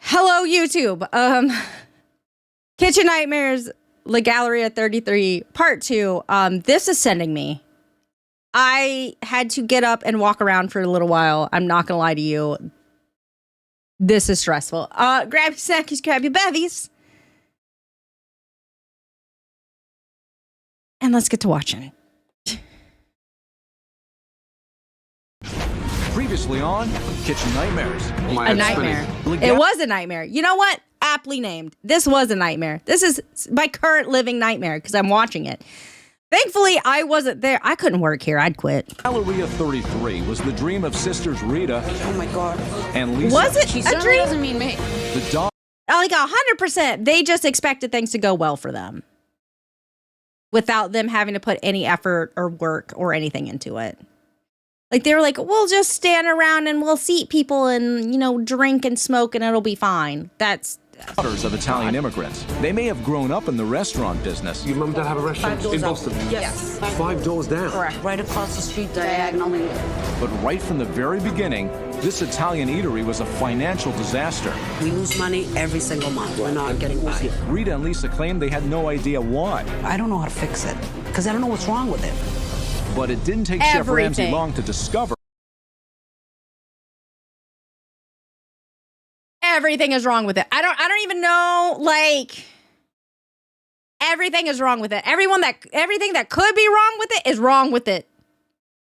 Hello, YouTube. Kitchen Nightmares, La Galleria 33, Part 2. This is sending me. I had to get up and walk around for a little while. I'm not going to lie to you. This is stressful. Grab your snackies, grab your bevies. And let's get to watching. Previously on Kitchen Nightmares. A nightmare. It was a nightmare. You know what? Aptly named. This was a nightmare. This is my current living nightmare because I'm watching it. Thankfully, I wasn't there. I couldn't work here. I'd quit. Galleria 33 was the dream of sisters Rita. Oh my God. And Lisa. Was it She a certainly dream? doesn't mean me. The dog. Like 100%. They just expected things to go well for them without them having to put any effort or work or anything into it. Like, they were like, we'll just stand around and we'll seat people and, you know, drink and smoke and it'll be fine. That's daughters of Italian immigrants. They may have grown up in the restaurant business. Your mum and dad have a restaurant in Boston? Yes. 5 doors down? Correct. Right across the street, diagonally. But right from the very beginning, this Italian eatery was a financial disaster. We lose money every single month. We're not getting by. Rita and Lisa claimed they had no idea why. I don't know how to fix it because I don't know what's wrong with it. But it didn't take Chef Ramsay Everything. long to discover. everything is wrong with it. I don't even know, like, everything is wrong with it. Everything that could be wrong with it is wrong with it.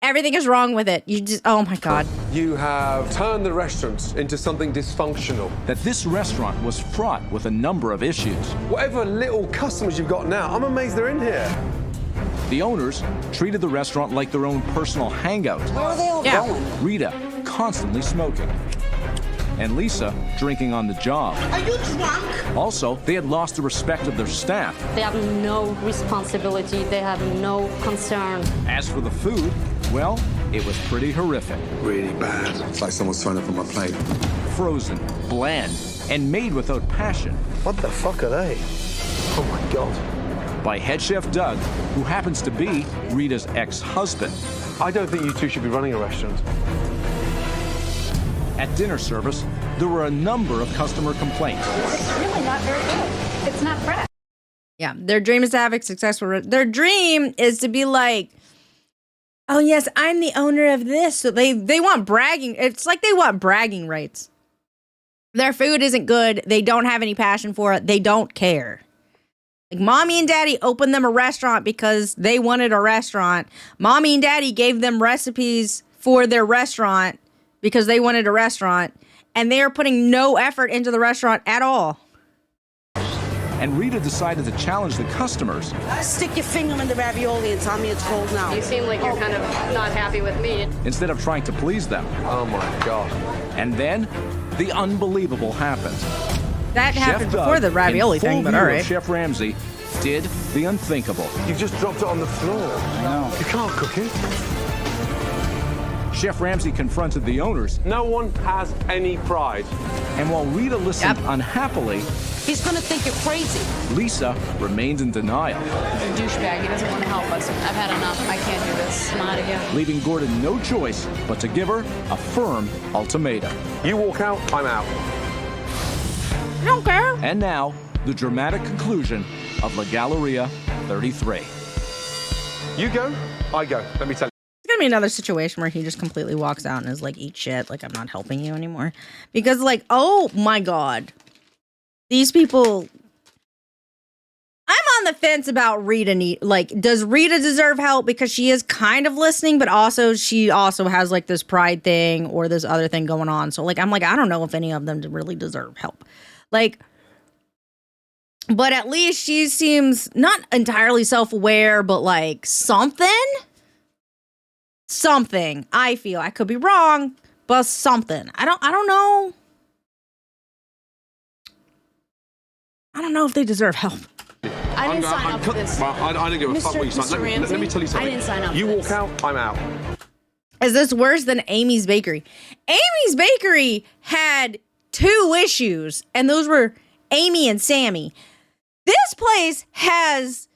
Everything is wrong with it. You just, oh my God. You have turned the restaurant into something dysfunctional. That this restaurant was fraught with a number of issues. Whatever little customers you've got now, I'm amazed they're in here. The owners treated the restaurant like their own personal hangout. Where are they all going? Rita constantly smoking. And Lisa drinking on the job. Are you drunk? Also, they had lost the respect of their staff. They have no responsibility. They have no concern. As for the food, well, it was pretty horrific. Really bad. It's like someone's thrown up on my plate. Frozen, bland, and made without passion. What the fuck are they? Oh my God. By head chef Doug, who happens to be Rita's ex-husband. I don't think you two should be running a restaurant. At dinner service, there were a number of customer complaints. It's really not very good. It's not fresh. Yeah, their dream is to have a successful. Their dream is to be like, oh yes, I'm the owner of this. So they want bragging. It's like they want bragging rights. Their food isn't good. They don't have any passion for it. They don't care. Like, mommy and daddy opened them a restaurant because they wanted a restaurant. Mommy and daddy gave them recipes for their restaurant because they wanted a restaurant. And they are putting no effort into the restaurant at all. And Rita decided to challenge the customers. Stick your finger in the ravioli and tell me it's cold now. You seem like you're kind of not happy with me. Instead of trying to please them. Oh my God. And then, the unbelievable happened. That happened Chef before Doug, the ravioli in full thing, but view all of right. Chef Ramsay did the unthinkable. You've just dropped it on the floor. I know. You can't cook it. Chef Ramsay confronted the owners, No one has any pride. and while Rita listened unhappily, He's gonna think you're crazy. Lisa remained in denial, Douchebag. He doesn't want to help us. I've had enough. I can't do this. I'm out of here. leaving Gordon no choice but to give her a firm ultimatum. You walk out, I'm out. I don't care. And now, the dramatic conclusion of La Galleria 33. You go, I go. Let me tell you. It's gonna be another situation where he just completely walks out and is like, eat shit, like, I'm not helping you anymore. Because, like, oh my God. These people, I'm on the fence about Rita. Like, does Rita deserve help? Because she is kind of listening, but also she also has like this pride thing or this other thing going on. So, like, I'm like, I don't know if any of them really deserve help. Like, but at least she seems not entirely self-aware, but like something, I feel. I could be wrong, but something. I don't know. I don't know if they deserve help. I didn't sign up for this. I don't give a fuck what you Mr. signed. Let me tell you something. I didn't sign up You for walk this. out, I'm out. Is this worse than Amy's Bakery? Amy's Bakery had 2 issues, and those were Amy and Sammy. This place has...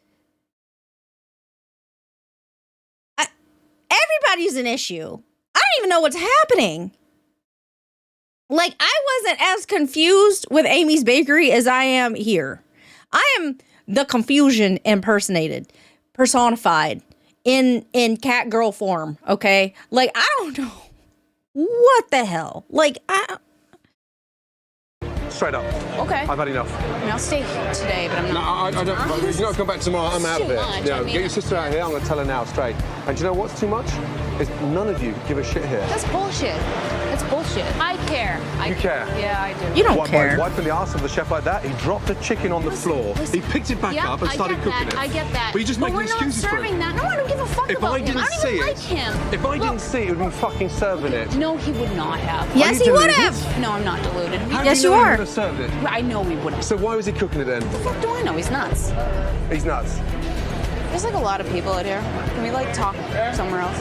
everybody's an issue. I don't even know what's happening. Like, I wasn't as confused with Amy's Bakery as I am here. I am the confusion personified in cat girl form, okay? Like, I don't know what the hell. Like, Straight up. Okay. I've had enough. I mean, I'll stay here today, but I'm No, not. I don't. You got to come back tomorrow. I'm out of too here. much. You know, I mean- get your sister out here. I'm going to tell her now straight. And do you know what's too much? Is none of you give a shit here. That's bullshit. That's bullshit. I care. You care? Yeah, I do. you don't By care. wiping the arse of the chef like that, he dropped a chicken on the floor. listen. He picked it back Yeah, up and started cooking it. I get that. But you just but making we're excuses not for serving him. that. No, I don't give a fuck If about I him. didn't I don't see even it, like him. if I didn't see it, it would be fucking serving it. No, he would not have. Yes, he would have. No, I'm not deluded. How Yes, do you know he are. would have served it? I know he wouldn't. So why was he cooking it then? What the fuck do I know? He's nuts. He's nuts. There's like a lot of people out here. Can we like talk somewhere else?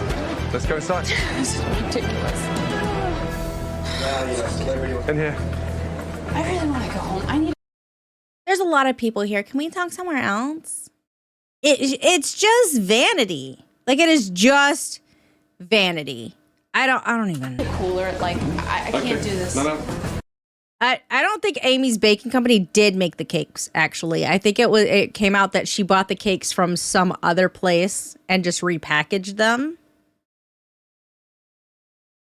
Let's go inside. This is ridiculous. In here. I really want to go home. I need. There's a lot of people here. Can we talk somewhere else? It's just vanity. Like, it is just vanity. I don't even. Cooler. Like I can't do this. No. I don't think Amy's Baking Company did make the cakes, actually. I think it came out that she bought the cakes from some other place and just repackaged them.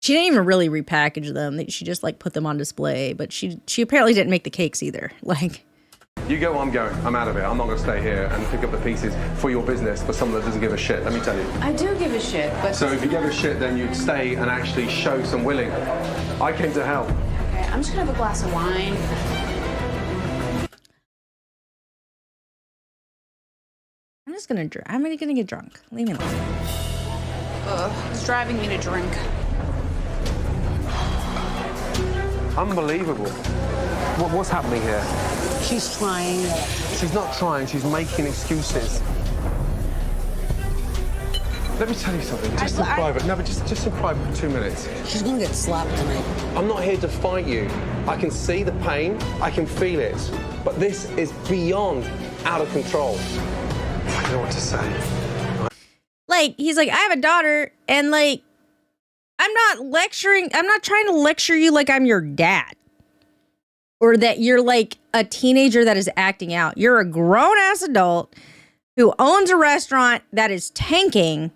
She didn't even really repackage them. She just like put them on display, but she apparently didn't make the cakes either. Like, You go, I'm going. I'm out of here. I'm not going to stay here and pick up the pieces for your business for someone that doesn't give a shit. Let me tell you. I do give a shit, but So if you give a shit, then you'd stay and actually show some willing. I came to help. okay, I'm just gonna have a glass of wine. I'm gonna get drunk. Leave me alone. It's driving me to drink. Unbelievable. What's happening here? She's trying. She's not trying. She's making excuses. Let me tell you something, just in private. No, but just in private for 2 minutes. She's gonna get slapped tonight. I'm not here to fight you. I can see the pain. I can feel it. But this is beyond out of control. I don't know what to say. Like, he's like, I have a daughter, and like, I'm not trying to lecture you like I'm your dad. Or that you're like a teenager that is acting out. You're a grown-ass adult who owns a restaurant that is tanking.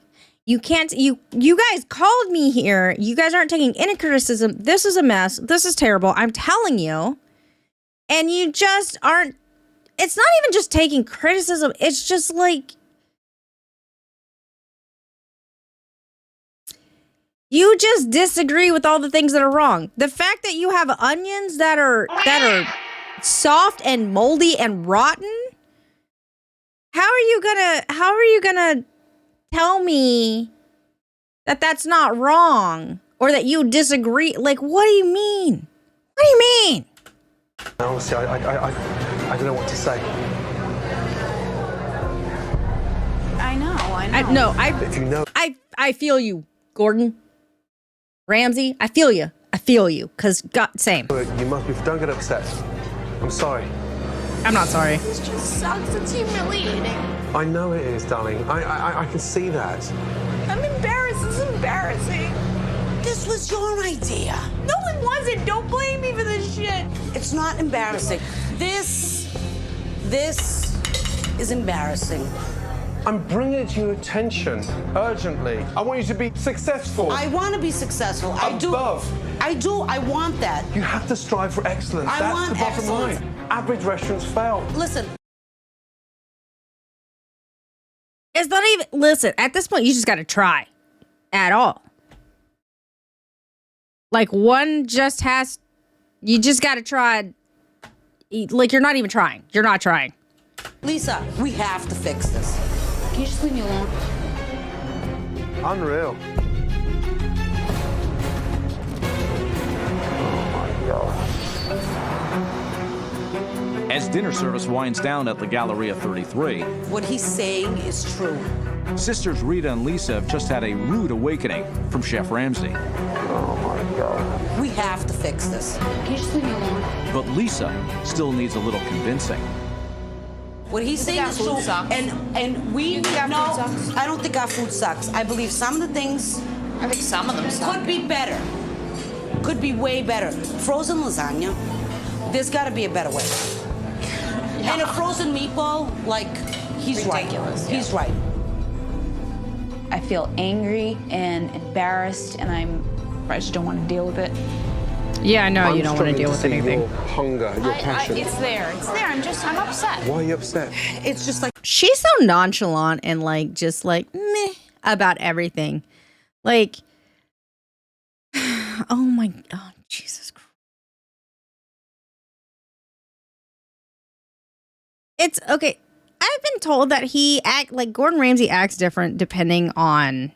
You guys called me here. You guys aren't taking any criticism. This is a mess. This is terrible. I'm telling you. And you just aren't. It's not even just taking criticism. It's just like, you just disagree with all the things that are wrong. The fact that you have onions that are soft and moldy and rotten. How are you gonna tell me that that's not wrong or that you disagree? Like, what do you mean? What do you mean? Honestly, I don't know what to say. I know. If you know, I feel you, Gordon Ramsay. I feel you. Cause God, same. you must be. Don't get upset. I'm sorry. I'm not sorry. This just sucks. It's humiliating. I know it is, darling. I can see that. I'm embarrassed. This is embarrassing. This was your idea. No, it wasn't. Don't blame me for this shit. It's not embarrassing. This is embarrassing. I'm bringing it to your attention urgently. I want you to be successful. I want to be successful. Above. I do. I want that. You have to strive for excellence. I That's want the bottom excellence. line. Average restaurants fail. Listen. It's not even, listen, at this point, you just got to try at all. Like, you just got to try. Like, you're not even trying. You're not trying. Lisa, we have to fix this. Can you just leave me alone? Unreal. As dinner service winds down at the Galleria 33, What he's saying is true. sisters Rita and Lisa have just had a rude awakening from Chef Ramsay. We have to fix this. Can you just leave me alone? But Lisa still needs a little convincing. What he's saying our is food true. sucks? And we You think our no, food sucks? I don't think our food sucks. I believe some of the things I think some of them suck. could be better. could be way better. Frozen lasagna, there's got to be a better way. And a frozen meatball, like, he's Ridiculous, right. yeah. He's right. I feel angry and embarrassed, and I just don't want to deal with it. Yeah, I know I'm you don't want to struggling deal with see anything. Your hunger, your passion. It's there. I'm upset. Why are you upset? It's just like, She's so nonchalant and like just like meh about everything. Like, oh my God, Jesus Christ. It's okay. I've been told that Gordon Ramsay acts different depending on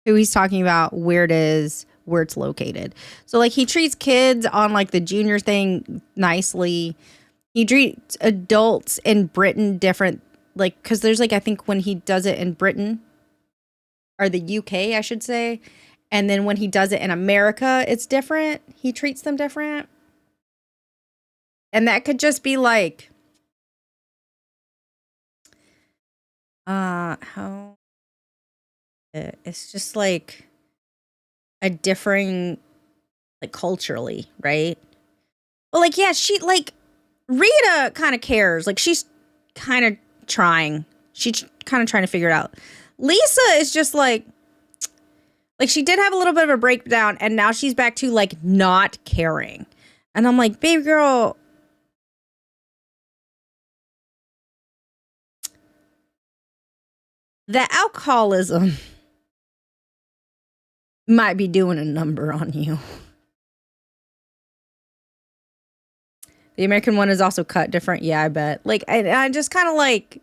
who he's talking about, where it is, where it's located. So like he treats kids on like the junior thing nicely. He treats adults in Britain different, like, because there's like, I think when he does it in Britain or the UK, I should say, and then when he does it in America, it's different. He treats them different. And that could just be like, how it's just like a differing, like, culturally, right? But like, yeah, she like Rita kind of cares. Like, she's kind of trying. She's kind of trying to figure it out. Lisa is just like she did have a little bit of a breakdown, and now she's back to like not caring. And I'm like, baby girl, the alcoholism might be doing a number on you. The American one is also cut different. Yeah, I bet. Like, I just kind of like,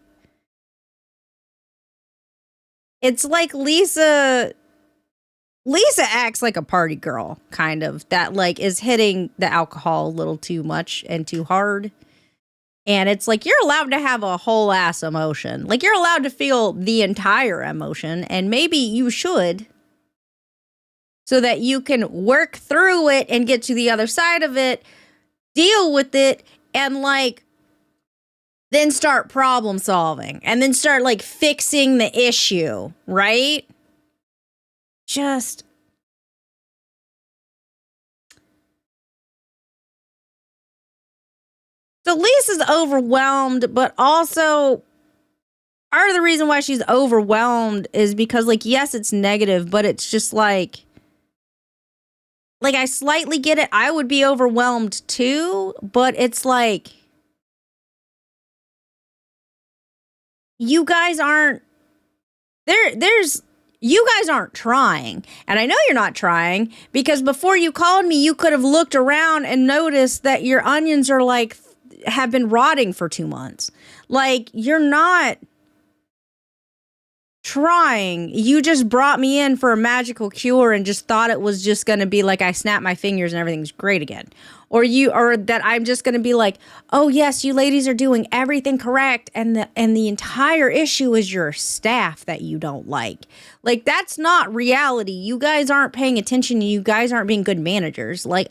it's like Lisa acts like a party girl, kind of, that like is hitting the alcohol a little too much and too hard. And it's like, you're allowed to have a whole ass emotion. Like, you're allowed to feel the entire emotion, and maybe you should, so that you can work through it and get to the other side of it, deal with it, and like then start problem solving and then start like fixing the issue, right? Just so Lisa's overwhelmed, but also part of the reason why she's overwhelmed is because, like, yes, it's negative, but it's just like I slightly get it. I would be overwhelmed too, but it's like, you guys aren't you guys aren't trying. And I know you're not trying, because before you called me, you could have looked around and noticed that your onions are like have been rotting for 2 months. Like, you're not trying. You just brought me in for a magical cure and just thought it was just going to be like I snap my fingers and everything's great again. Or that I'm just going to be like, oh yes, you ladies are doing everything correct, and the entire issue is your staff that you don't like. Like, that's not reality. You guys aren't paying attention. You guys aren't being good managers. Like,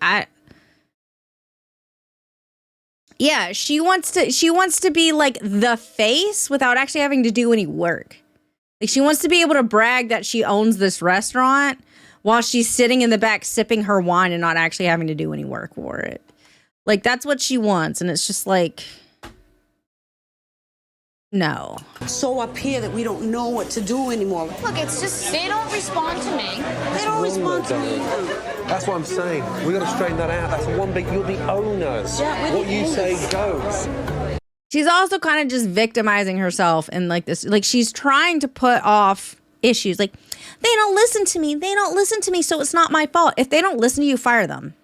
yeah, she wants to be like the face without actually having to do any work. Like, she wants to be able to brag that she owns this restaurant while she's sitting in the back sipping her wine and not actually having to do any work for it. Like, that's what she wants. And it's just like, no. so up here that we don't know what to do anymore. Look, it's just they don't respond to me. They don't respond to me. That's what I'm saying. We got to straighten that out. That's one big. You're the owners. Yeah, we're the what you say goes. She's also kind of just victimizing herself and like this, like, she's trying to put off issues. Like, they don't listen to me. They don't listen to me. So it's not my fault. If they don't listen to you, fire them.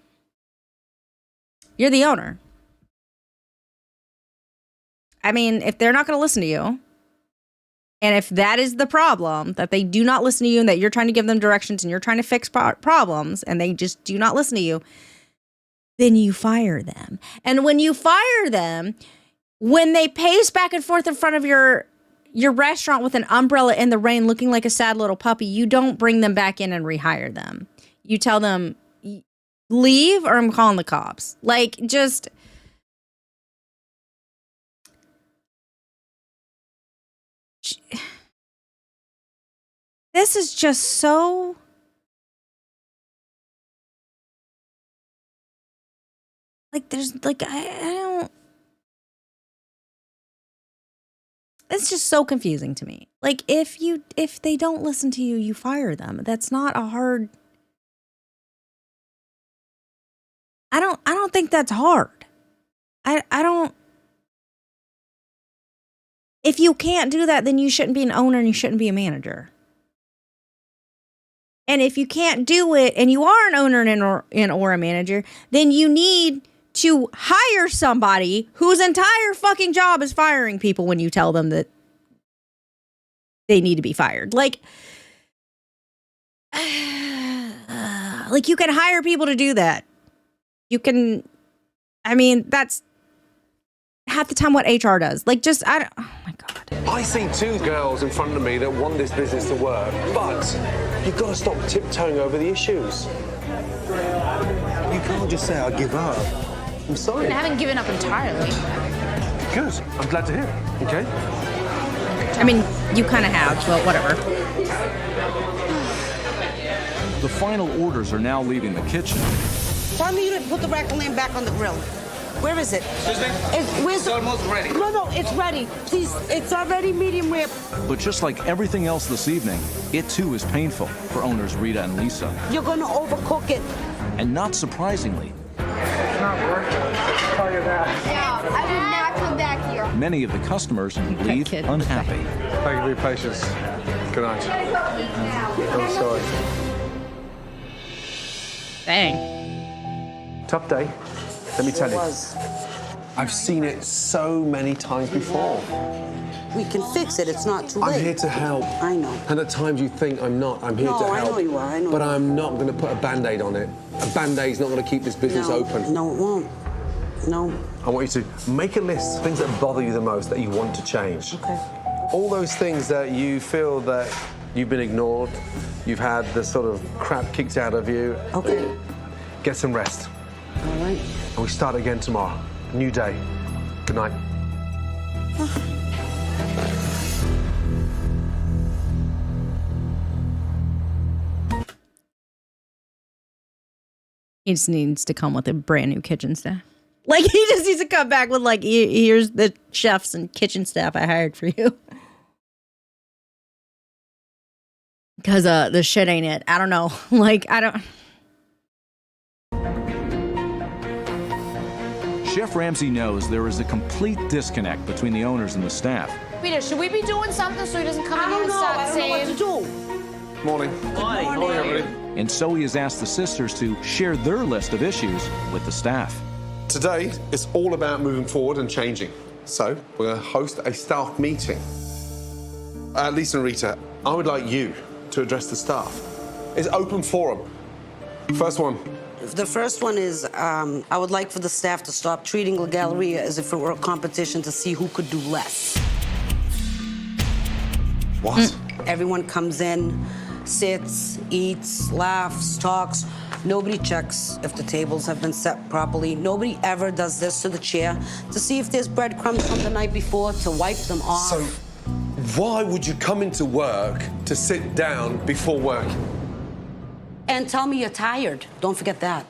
You're the owner. I mean, if they're not going to listen to you, and if that is the problem, that they do not listen to you and that you're trying to give them directions and you're trying to fix problems and they just do not listen to you, then you fire them. And when you fire them, when they pace back and forth in front of your restaurant with an umbrella in the rain looking like a sad little puppy, you don't bring them back in and rehire them. You tell them, leave or I'm calling the cops. Like, just... This is just so Like, there's like, I don't. It's just so confusing to me. Like, if they don't listen to you, you fire them. That's not a hard. I don't think that's hard. I don't. If you can't do that, then you shouldn't be an owner and you shouldn't be a manager. And if you can't do it and you are an owner or a manager, then you need to hire somebody whose entire fucking job is firing people when you tell them that they need to be fired. Like you can hire people to do that. You can, I mean, that's half the time what HR does. Like, just, oh my God. I see two girls in front of me that want this business to work, but you've got to stop tiptoeing over the issues. You can't just say, I give up. I'm sorry. I haven't given up entirely. Good. I'm glad to hear it. Okay? I mean, you kind of have, but whatever. The final orders are now leaving the kitchen. Tell me to put the rack of lamb back on the grill. Where is it? Excuse me? It's almost ready. No, it's ready. Please, it's already medium rare. But just like everything else this evening, it too is painful for owners Rita and Lisa. You're gonna overcook it. And not surprisingly, It's not working. I'll tell you that. No, I would not come back here. many of the customers leave unhappy. Thank you for your patience. Good night. I'm sorry. Dang. Tough day. Let me tell It you. was. I've seen it so many times before. We can fix it. It's not too late. I'm here to help. I know. And at times you think I'm not. I'm here No, to help. I know you are. I know But you are. I'm not going to put a Band-Aid on it. A Band-Aid's not going to keep this business open. No, it won't. No. I want you to make a list of things that bother you the most that you want to change. Okay. All those things that you feel that you've been ignored, you've had the sort of crap kicked out of you. Okay. Get some rest. All right. And we start again tomorrow. New day. Good night. He just needs to come with a brand new kitchen staff. Like, he just needs to come back with, like, here's the chefs and kitchen staff I hired for you. Because the shit ain't it. I don't know. Like, I don't... Chef Ramsay knows there is a complete disconnect between the owners and the staff. Peter, should we be doing something so he doesn't come I in here don't and know. start I don't know what to saying... do. Morning. Morning, everybody. And so he has asked the sisters to share their list of issues with the staff. Today, it's all about moving forward and changing. So, we're going to host a staff meeting. Lisa and Rita, I would like you to address the staff. It's open forum. First one. The first one is I would like for the staff to stop treating La Galleria as if it were a competition to see who could do less. What? Everyone comes in, sits, eats, laughs, talks. Nobody checks if the tables have been set properly. Nobody ever does this to the chair to see if there's breadcrumbs from the night before to wipe them off. So, why would you come into work to sit down before work? And tell me you're tired. Don't forget that.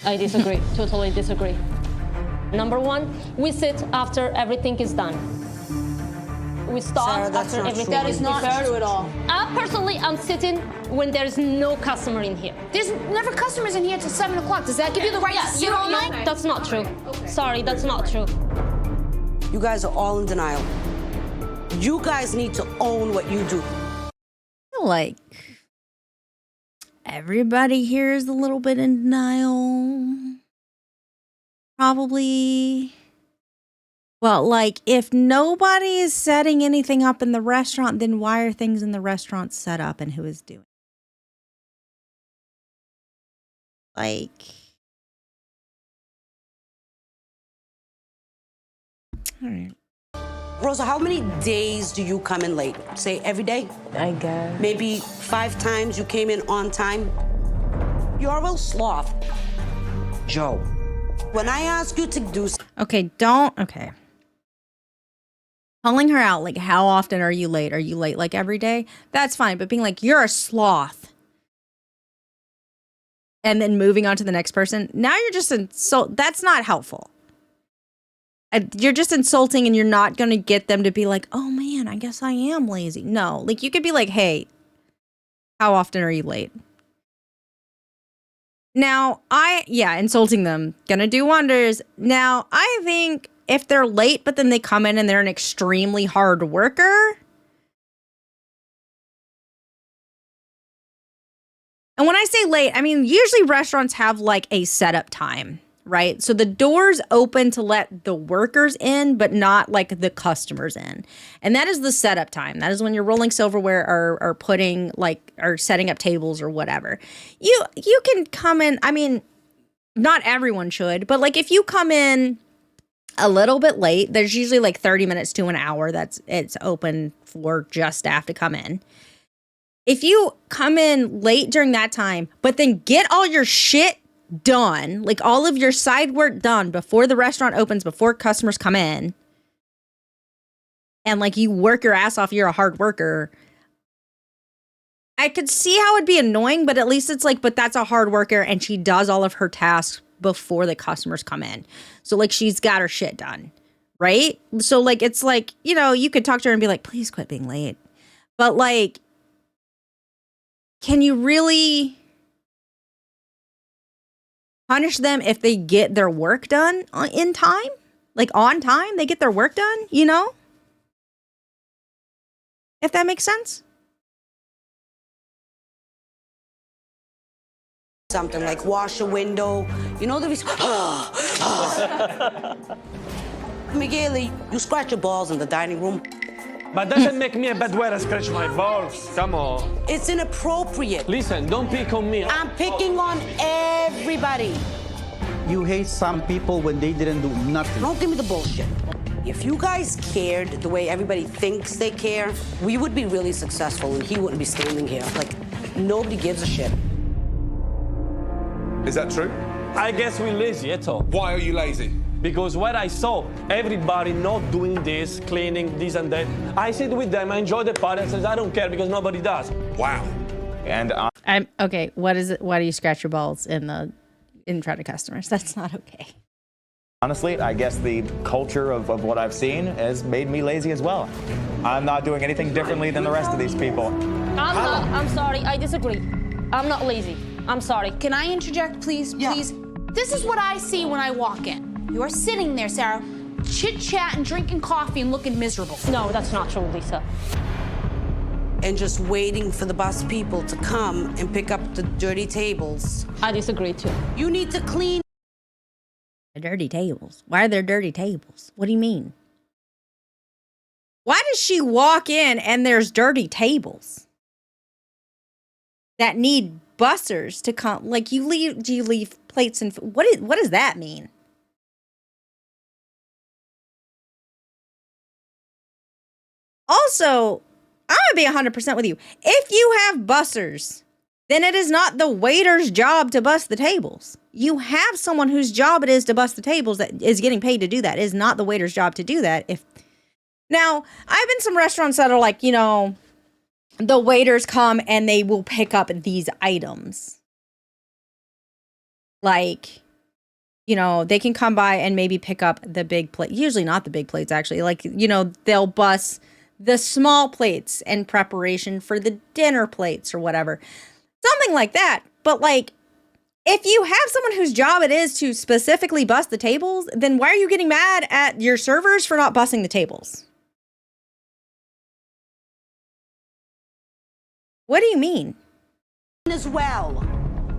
I disagree, totally disagree. Number one, we sit after everything is done. We start Sarah, that's after not everything true. That is is not prepared. true at all. Personally, I'm sitting when there's no customer in here. There's never customers in here till 7 o'clock. Does that give you the right to sit all night? That's not true. Sorry, that's not true. You guys are all in denial. You guys need to own what you do. I feel like everybody here is a little bit in denial. Probably. Well, like, if nobody is setting anything up in the restaurant, then why are things in the restaurant set up and who is doing it? Like, all right. Rosa, how many days do you come in late? Say every day? I guess. Maybe 5 times you came in on time? You're a real sloth. Joe, when I ask you to do Okay, don't. Okay. Calling her out, like, how often are you late? Are you late, like, every day? That's fine. But being like, you're a sloth. and then moving on to the next person, now you're just that's not helpful. You're just insulting, and you're not going to get them to be like, oh man, I guess I am lazy. No, like you could be like, hey, how often are you late? Now, insulting them, gonna do wonders. Now, I think if they're late, but then they come in and they're an extremely hard worker. And when I say late, I mean, usually restaurants have like a setup time, right? So the doors open to let the workers in, but not like the customers in. And that is the setup time. That is when you're rolling silverware or putting or setting up tables or whatever. You can come in, I mean, not everyone should, but like if you come in a little bit late, there's usually like 30 minutes to an hour it's open for just staff to come in. If you come in late during that time, but then get all your shit done, like all of your side work done before the restaurant opens, before customers come in, and like you work your ass off, you're a hard worker, I could see how it'd be annoying, but at least it's like, but that's a hard worker and she does all of her tasks before the customers come in. So like she's got her shit done, right? So like it's like, you know, you could talk to her and be like, please quit being late. But like, can you really punish them if they get their work done in time? Like on time, they get their work done, you know? If that makes sense. Something like wash a window. You know, Miguel, you scratch your balls in the dining room. But doesn't make me a bad way to scratch my balls. Come on. It's inappropriate. Listen, don't pick on me. I'm picking on everybody. You hate some people when they didn't do nothing. Don't give me the bullshit. If you guys cared the way everybody thinks they care, we would be really successful and he wouldn't be standing here. Like, nobody gives a shit. Is that true? I guess we're lazy, that's all. Why are you lazy? Because what I saw, everybody not doing this, cleaning, this and that. I sit with them, I enjoy the party, and says, I don't care because nobody does. Wow. And I'm okay. What is it? Why do you scratch your balls in front of customers? That's not okay. Honestly, I guess the culture of what I've seen has made me lazy as well. I'm not doing anything differently than the rest of these people. I'm sorry, I disagree. I'm not lazy. I'm sorry. Can I interject, please? Yeah. Please. This is what I see when I walk in. You are sitting there, Sarah, chit-chatting, drinking coffee, and looking miserable. No, that's not true, Lisa. And just waiting for the bus people to come and pick up the dirty tables. I disagree, too. You need to clean. Dirty tables. Why are there dirty tables? What do you mean? Why does she walk in and there's dirty tables that need bussers to come? Like do you leave plates and what does that mean? Also, I'm gonna be 100% with you. If you have bussers, then it is not the waiter's job to bus the tables. You have someone whose job it is to bus the tables that is getting paid to do that. It is not the waiter's job to do that. Now, I've been some restaurants that are like, you know, the waiters come and they will pick up these items. Like, you know, they can come by and maybe pick up the big plate. Usually not the big plates, actually. Like, you know, they'll bus the small plates in preparation for the dinner plates or whatever. Something like that. But like, if you have someone whose job it is to specifically bus the tables, then why are you getting mad at your servers for not bussing the tables? What do you mean? As well.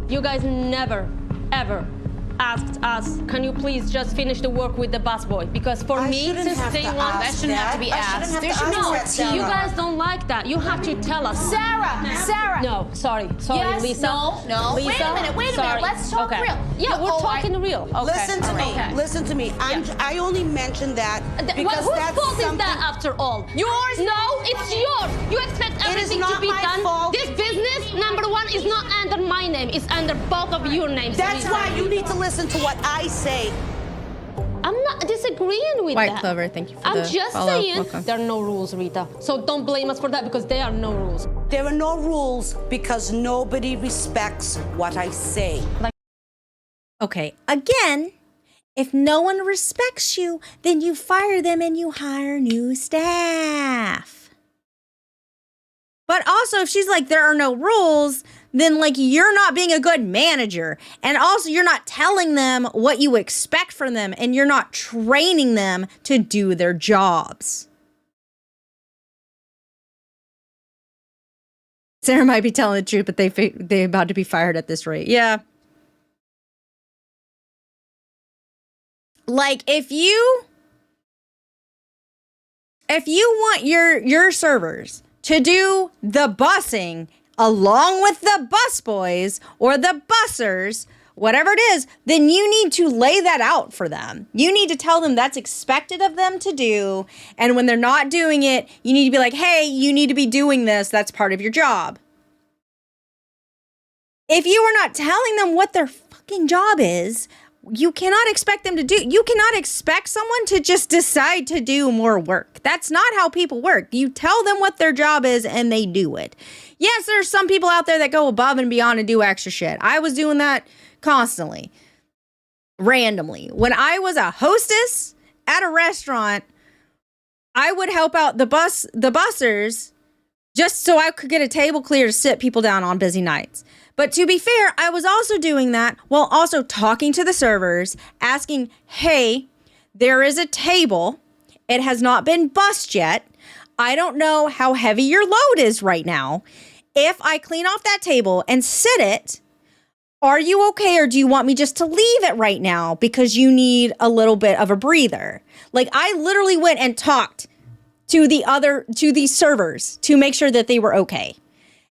You guys never, ever asked us, can you please just finish the work with the busboy? Because for me, since day one, that shouldn't have to be asked. You guys don't like that. You have to tell us. Sarah. No, sorry, Yes, Lisa. no. Lisa, Wait a minute. Let's talk okay. real. Yeah, we're talking real. Okay. Listen to me. I only mentioned that because whose that's fault something. is that after all? Yours? No, it's yours. You expect everything to be done. Fault. This business, number one, is not under my name. It's under both of your names. That's why you need to listen to what I say. I'm not disagreeing with White that. Clover, thank you for I'm the just follow. saying Welcome. there are no rules, Rita. So don't blame us for that because there are no rules. There are no rules because nobody respects what I say. Okay, again, if no one respects you, then you fire them and you hire new staff. But also, if she's like, there are no rules, then like you're not being a good manager. And also, you're not telling them what you expect from them, and you're not training them to do their jobs. Sarah might be telling the truth, but they're about to be fired at this rate. Yeah. Like if you want your servers to do the busing along with the busboys or the bussers, whatever it is, then you need to lay that out for them. You need to tell them that's expected of them to do. And when they're not doing it, you need to be like, hey, you need to be doing this. That's part of your job. If you are not telling them what their fucking job is, you cannot expect them to do. You cannot expect someone to just decide to do more work. That's not how people work. You tell them what their job is and they do it. Yes, there's some people out there that go above and beyond and do extra shit. I was doing that constantly, randomly. When I was a hostess at a restaurant, I would help out the bussers just so I could get a table clear to sit people down on busy nights. But to be fair, I was also doing that while also talking to the servers, asking, hey, there is a table. It has not been bussed yet. I don't know how heavy your load is right now. If I clean off that table and sit it, are you okay, or do you want me just to leave it right now because you need a little bit of a breather? Like, I literally went and talked to these servers to make sure that they were okay.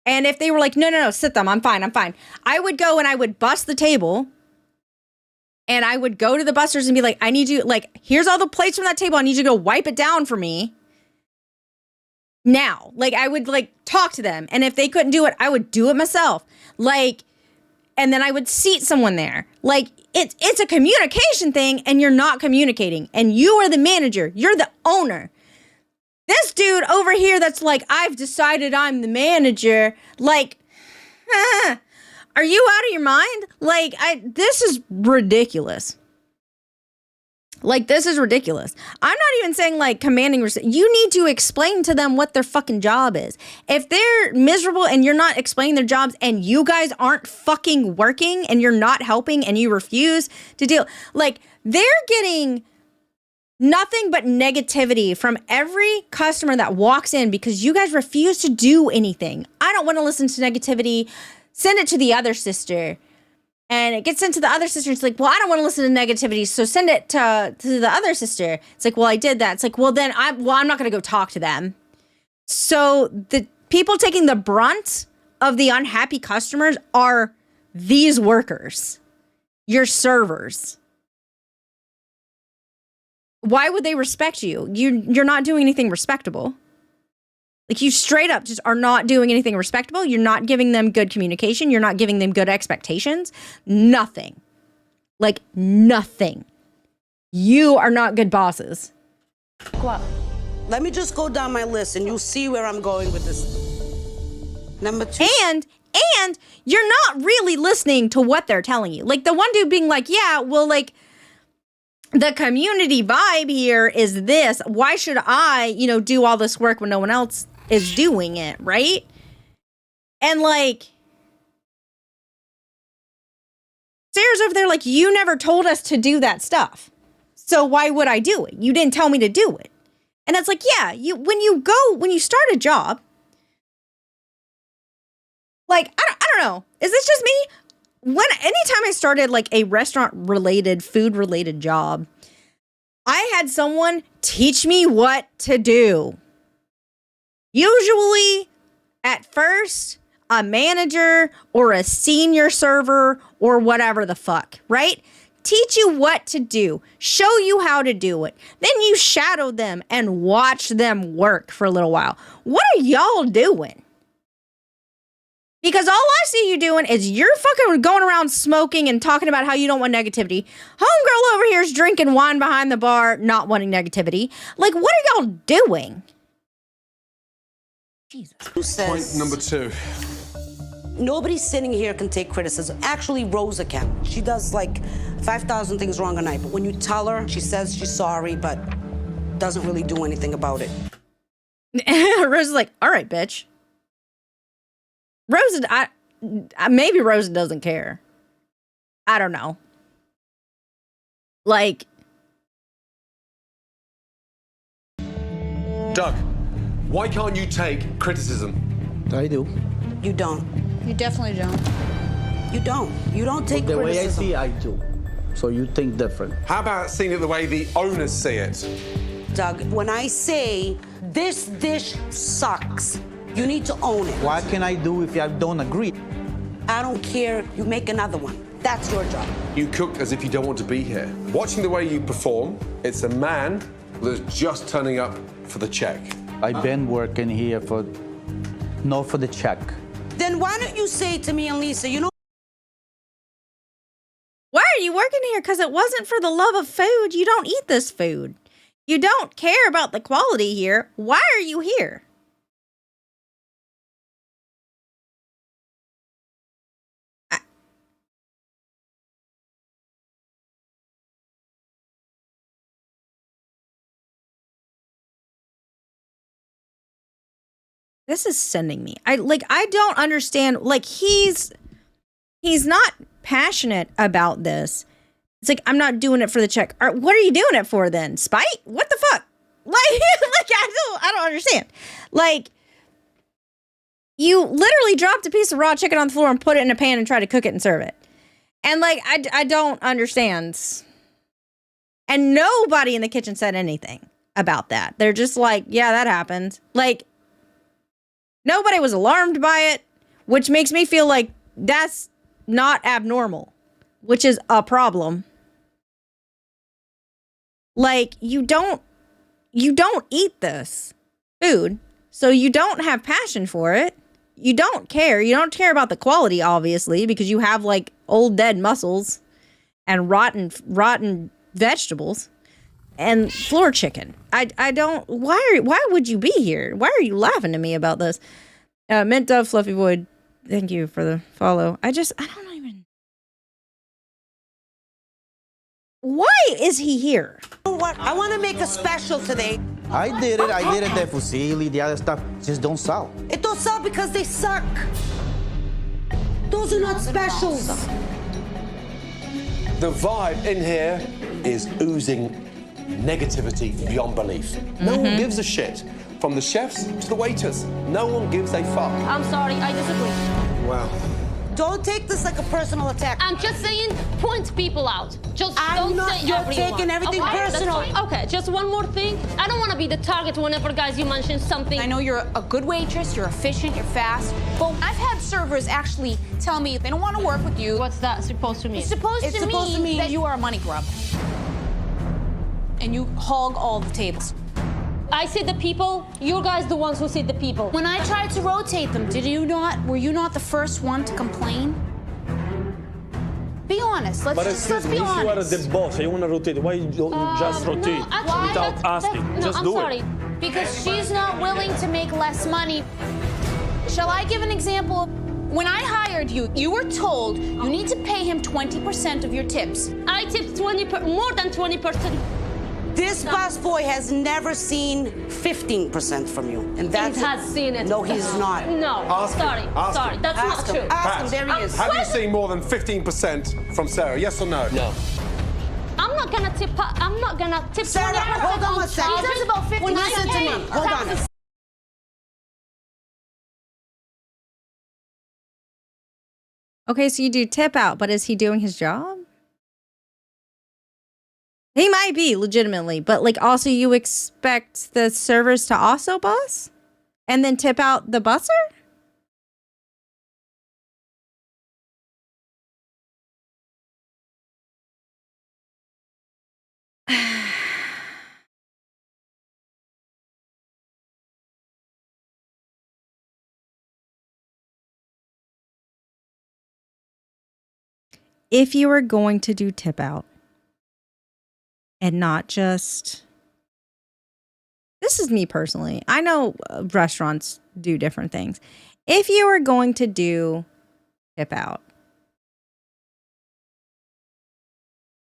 And if they were like, no, sit them, I'm fine. I would go and I would bus the table, and I would go to the busters and be like, I need you, like, here's all the plates from that table. I need you to go wipe it down for me now. Like, I would like talk to them. And if they couldn't do it, I would do it myself. Like, and then I would seat someone there. Like, it's a communication thing, and you're not communicating, and you are the manager. You're the owner. This dude over here that's like, I've decided I'm the manager. Like, are you out of your mind? Like, this is ridiculous. Like, this is ridiculous. I'm not even saying like commanding. You need to explain to them what their fucking job is. If they're miserable and you're not explaining their jobs, and you guys aren't fucking working and you're not helping and you refuse to deal, like, they're getting nothing but negativity from every customer that walks in because you guys refuse to do anything. I don't want to listen to negativity. Send it to the other sister. And it gets sent to the other sister. It's like, well, I don't want to listen to negativity, so send it to the other sister. It's like, well, I did that. It's like, well, then I'm not going to go talk to them. So the people taking the brunt of the unhappy customers are these workers, your servers. Why would they respect you? You're not doing anything respectable. Like, you straight up just are not doing anything respectable. You're not giving them good communication. You're not giving them good expectations. Nothing. Like, nothing. You are not good bosses. Let me just go down my list and you'll see where I'm going with this. Number 2. And you're not really listening to what they're telling you. Like, the one dude being like, yeah, well, like, the community vibe here is this. Why should I, do all this work when no one else is doing it, right? And like, Sarah's over there like, you never told us to do that stuff. So why would I do it? You didn't tell me to do it. And it's like, yeah, when you start a job, like, I don't know. Is this just me? Anytime I started like a restaurant-related, food-related job, I had someone teach me what to do. Usually, at first, a manager or a senior server or whatever the fuck, right? Teach you what to do, show you how to do it. Then you shadow them and watch them work for a little while. What are y'all doing? Because all I see you doing is you're fucking going around smoking and talking about how you don't want negativity. Homegirl over here is drinking wine behind the bar, not wanting negativity. Like, what are y'all doing? Jesus. Who says Point number 2. nobody sitting here can take criticism. Actually, Rosa can. She does like 5,000 things wrong a night, but when you tell her, she says she's sorry, but doesn't really do anything about it. Rosa's like, all right, bitch. Rosa, maybe Rosa doesn't care. I don't know. Like, Doug, why can't you take criticism? I do. You don't. You definitely don't. You don't. You don't take The criticism. way I see, I do. So you think different. How about seeing it the way the owners see it? Doug, when I say this dish sucks, you need to own it. What can I do if I don't agree? I don't care. You make another one. That's your job. You cook as if you don't want to be here. Watching the way you perform, it's a man that's just turning up for the check. I've been working here not for the check. Then why don't you say to me and Lisa, you know, why are you working here? Because it wasn't for the love of food. You don't eat this food. You don't care about the quality here. Why are you here? This is sending me. I don't understand. Like, he's not passionate about this. It's like, I'm not doing it for the check. What are you doing it for then? Spite? What the fuck? Like I don't understand. Like, you literally dropped a piece of raw chicken on the floor and put it in a pan and tried to cook it and serve it. And like, I don't understand. And nobody in the kitchen said anything about that. They're just like, yeah, that happened. Like, nobody was alarmed by it, which makes me feel like that's not abnormal, which is a problem. Like, you don't eat this food, so you don't have passion for it. You don't care. You don't care about the quality, obviously, because you have like old dead mussels and rotten vegetables and floor chicken. I don't. Why would you be here? Why are you laughing to me about this? Mint Dove Fluffy Void, thank you for the follow. I don't even. Why is he here? what? I want to make a special today. I did it. I did it. The fusilli, the other stuff just don't sell. It don't sell because they suck. Those are not specials. The vibe in here is oozing negativity beyond belief. No one gives a shit. From the chefs to the waiters, no one gives a fuck. I'm sorry, I disagree. Wow. Don't take this like a personal attack. I'm just saying, point people out. Just don't say you're everyone. taking everything personal. Okay, just one more thing. I don't want to be the target whenever, guys, you mention something. I know you're a good waitress, you're efficient, you're fast, but I've had servers actually tell me they don't want to work with you. What's that supposed to mean? It's supposed to mean that you are a money grub. And you hog all the tables. I see the people, you guys the ones who see the people. When I tried to rotate them, were you not the first one to complain? Be honest, let's be honest. You are the boss, you want to rotate, why you don't just rotate without asking? Just do it. Because she's not willing to make less money. Shall I give an example? When I hired you, you were told you need to pay him 20% of your tips. I tipped more than 20%. This busboy has never seen 15% from you. And that's He has seen it. No, he's not. No, Ask sorry, him. Ask sorry. him. That's Ask not him. true. Ask him. There he is. Have you seen more than 15% from Sarah? Yes or no? No. I'm not gonna tip 20%. Sarah, hold on one second. He does about 50. Listen to me. Hold on. Okay, so you do tip out, but is he doing his job? He might be, legitimately, but like also you expect the servers to also bus? And then tip out the busser? If you were going to do tip out, and not just... this is me personally. I know restaurants do different things. If you are going to do tip out,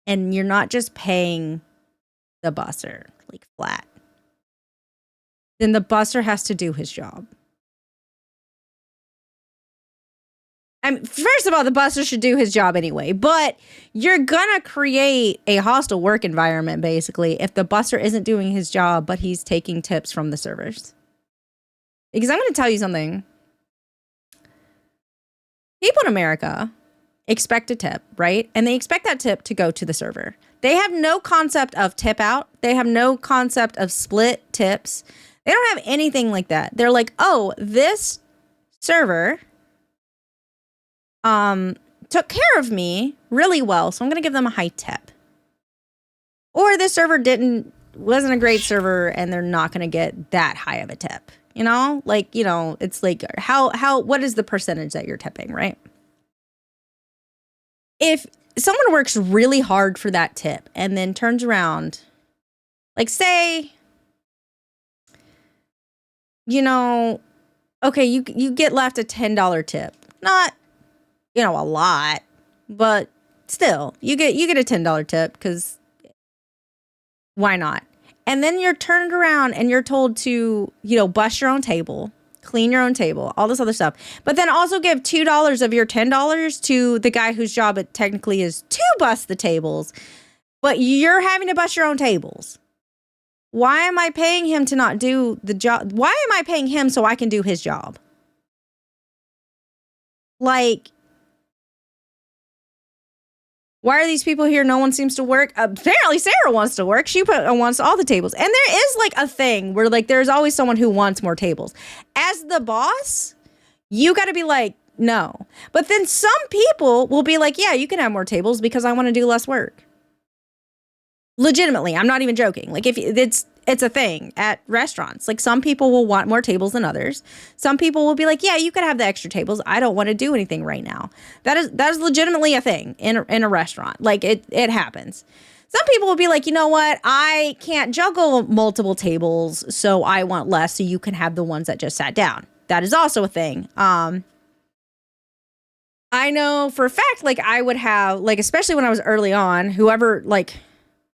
and you're not just paying the busser like flat, then the busser has to do his job. I mean, first of all, the busser should do his job anyway, but you're gonna create a hostile work environment basically if the busser isn't doing his job, but he's taking tips from the servers. Because I'm gonna tell you something. People in America expect a tip, right? And they expect that tip to go to the server. They have no concept of tip out. They have no concept of split tips. They don't have anything like that. They're like, oh, this server took care of me really well, so I'm gonna give them a high tip. Or this server wasn't a great server and they're not gonna get that high of a tip. You know? Like, you know, it's like what is the percentage that you're tipping, right? If someone works really hard for that tip and then turns around, like say, you know, okay, you get left a $10 tip. Not, you know, a lot, but still, you get a $10 tip because why not? And then you're turned around and you're told to, you know, bust your own table, clean your own table, all this other stuff. But then also give $2 of your $10 to the guy whose job it technically is to bust the tables, but you're having to bust your own tables. Why am I paying him to not do the job? Why am I paying him so I can do his job? Like, why are these people here? No one seems to work. Apparently, Sarah wants to work. She wants all the tables. And there is like a thing where like there's always someone who wants more tables. As the boss, you got to be like, no. But then some people will be like, yeah, you can have more tables because I want to do less work. Legitimately, I'm not even joking. Like if it's a thing at restaurants. Like some people will want more tables than others. Some people will be like, yeah, you could have the extra tables. I don't want to do anything right now. That is legitimately a thing in a restaurant. Like it happens. Some people will be like, you know what? I can't juggle multiple tables, so I want less so you can have the ones that just sat down. That is also a thing. I know for a fact, like I would have, like, especially when I was early on, whoever like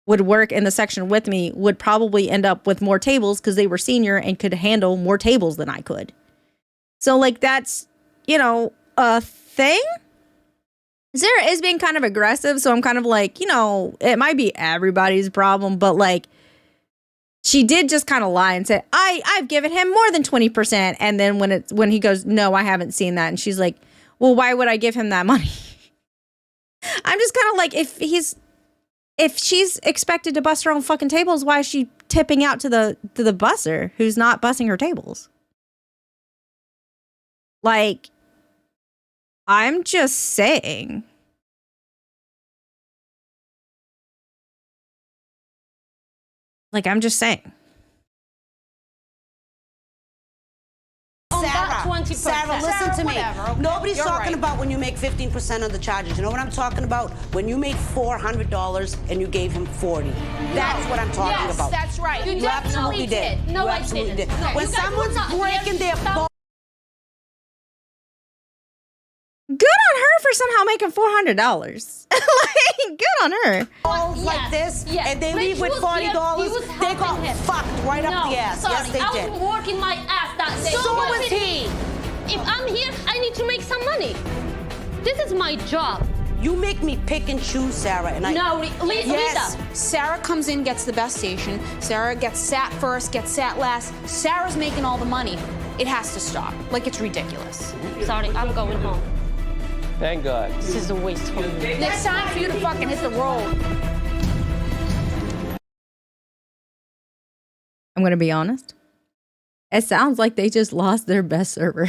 would work in the section with me would probably end up with more tables because they were senior and could handle more tables than I could. So like that's, you know, a thing. Sarah is being kind of aggressive, so I'm kind of like, you know, it might be everybody's problem, but like she did just kind of lie and say, I've given him more than 20%. And then when he goes, no, I haven't seen that. And she's like, well, why would I give him that money? I'm just kind of like, if she's expected to bust her own fucking tables, why is she tipping out to the busser who's not busting her tables? Like, I'm just saying. Like, I'm just saying. Sarah, listen to me. Okay. Nobody's You're talking right. about when you make 15% of the charges. You know what I'm talking about? When you made $400 and you gave him $40. That's what I'm talking about. That's right. You absolutely did. No, you I absolutely didn't. did. No, When you guys someone's were not breaking their phone. Good on her for somehow making $400. Like, good on her. Like this, and they leave with $40, they got fucked right up the ass. Yes, they did. I was working my ass that day. So was he. If I'm here, I need to make some money. This is my job. You make me pick and choose, Sarah, and No, yes. Lisa. Sarah comes in, gets the best station. Sarah gets sat first, gets sat last. Sarah's making all the money. It has to stop. Like, it's ridiculous. Sorry, I'm going home. Thank God. This is a waste for me. Next time for you to fucking hit the road. I'm going to be honest. It sounds like they just lost their best server.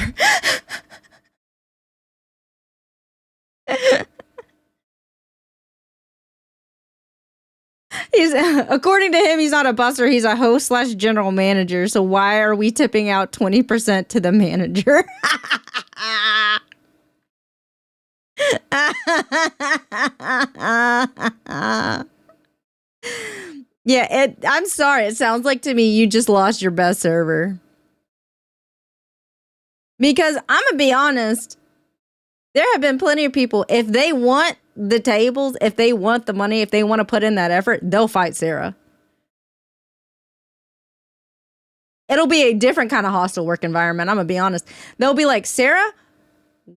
According to him, he's not a busser. He's a host/general manager. So why are we tipping out 20% to the manager? Yeah, I'm sorry. It sounds like to me you just lost your best server. Because I'm going to be honest, there have been plenty of people, if they want the tables, if they want the money, if they want to put in that effort, they'll fight Sarah. It'll be a different kind of hostile work environment. I'm going to be honest. They'll be like, Sarah,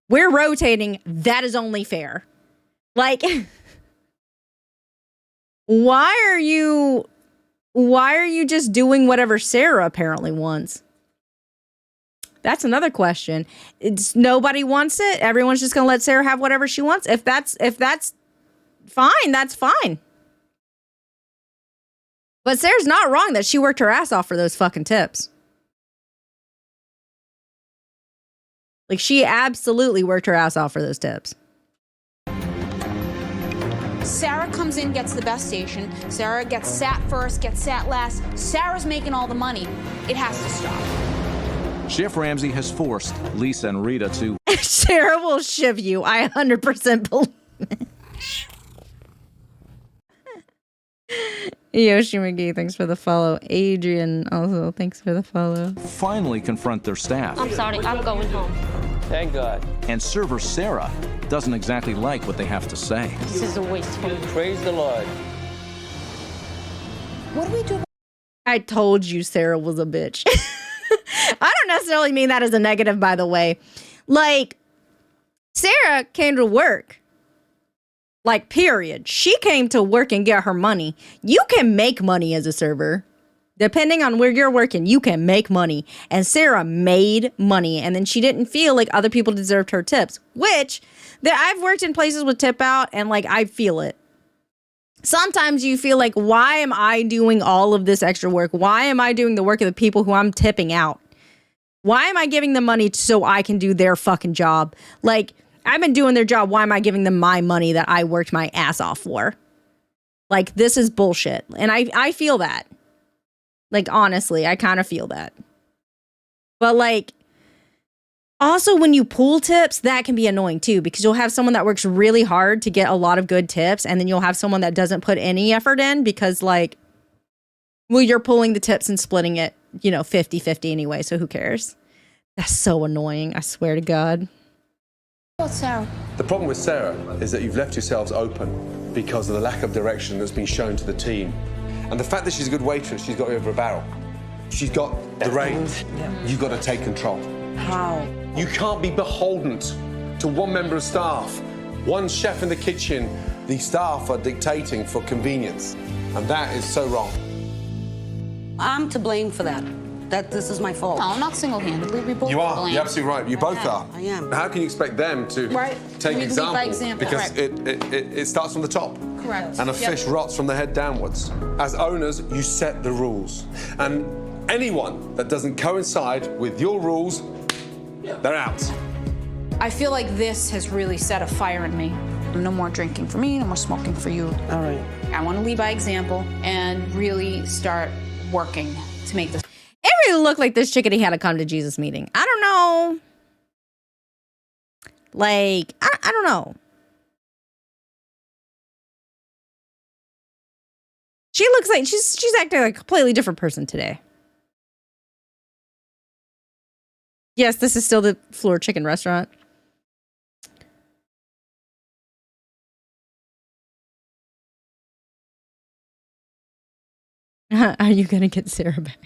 we're rotating. That is only fair. Like, why are you just doing whatever Sarah apparently wants? That's another question. Nobody wants it. Everyone's just going to let Sarah have whatever she wants. If that's fine, that's fine. But Sarah's not wrong that she worked her ass off for those fucking tips. Like, she absolutely worked her ass off for those tips. Sarah comes in, gets the best station. Sarah gets sat first, gets sat last. Sarah's making all the money. It has to stop. Chef Ramsay has forced Lisa and Rita to... Sarah will shiv you. I 100% believe it. Yoshi McGee, thanks for the follow. Adrian, also, thanks for the follow. finally confront their staff. I'm sorry, I'm going home. Thank God. And server Sarah doesn't exactly like what they have to say. This is a waste for me. Praise the Lord. What do we do? I told you Sarah was a bitch. I don't necessarily mean that as a negative, by the way. Like, Sarah came to work. Like, period. She came to work and get her money. You can make money as a server. Depending on where you're working, you can make money. And Sarah made money. And then she didn't feel like other people deserved her tips. Which, I've worked in places with tip out, and, like, I feel it. Sometimes you feel like, why am I doing all of this extra work? Why am I doing the work of the people who I'm tipping out? Why am I giving them money so I can do their fucking job? Like, I've been doing their job. Why am I giving them my money that I worked my ass off for? Like, this is bullshit. And I feel that. Like, honestly, I kind of feel that. But, like, also when you pool tips, that can be annoying too, because you'll have someone that works really hard to get a lot of good tips, and then you'll have someone that doesn't put any effort in because, like, well, you're pulling the tips and splitting it, 50-50 anyway, so who cares? That's so annoying, I swear to God. What's Sarah? The problem with Sarah is that you've left yourselves open because of the lack of direction that's been shown to the team. And the fact that she's a good waitress, she's got you over a barrel. She's got the reins. You've got to take control. How? You can't be beholden to one member of staff. One chef in the kitchen, the staff are dictating for convenience. And that is so wrong. I'm to blame for that. That this is my fault. No, I'm not single-handedly. We both You are. blame. You're absolutely right. You both are. I am. How can you expect them to take We lead example? by example. Because Correct. it starts from the top. Correct. And a fish rots from the head downwards. As owners, you set the rules. And anyone that doesn't coincide with your rules, they're out. I feel like this has really set a fire in me. No more drinking for me, no more smoking for you. All right. I want to lead by example and really start working to make this. It really looked like this chickadee had a come to Jesus meeting. I don't know. Like, I don't know. She looks like she's acting like a completely different person today. Yes, this is still the Floor Chicken restaurant. Are you gonna get Sarah back?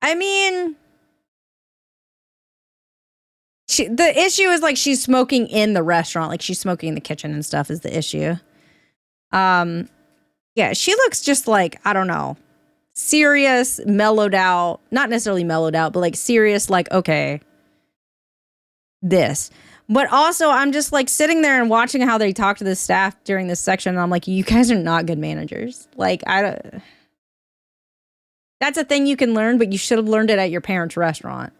I mean, the issue is, like, she's smoking in the restaurant, like she's smoking in the kitchen and stuff is the issue. Yeah, she looks just like, I don't know, serious, mellowed out, not necessarily mellowed out, but like serious, like, okay, this. But also, I'm just like sitting there and watching how they talk to the staff during this section, and I'm like, you guys are not good managers. Like, that's a thing you can learn, but you should have learned it at your parents' restaurant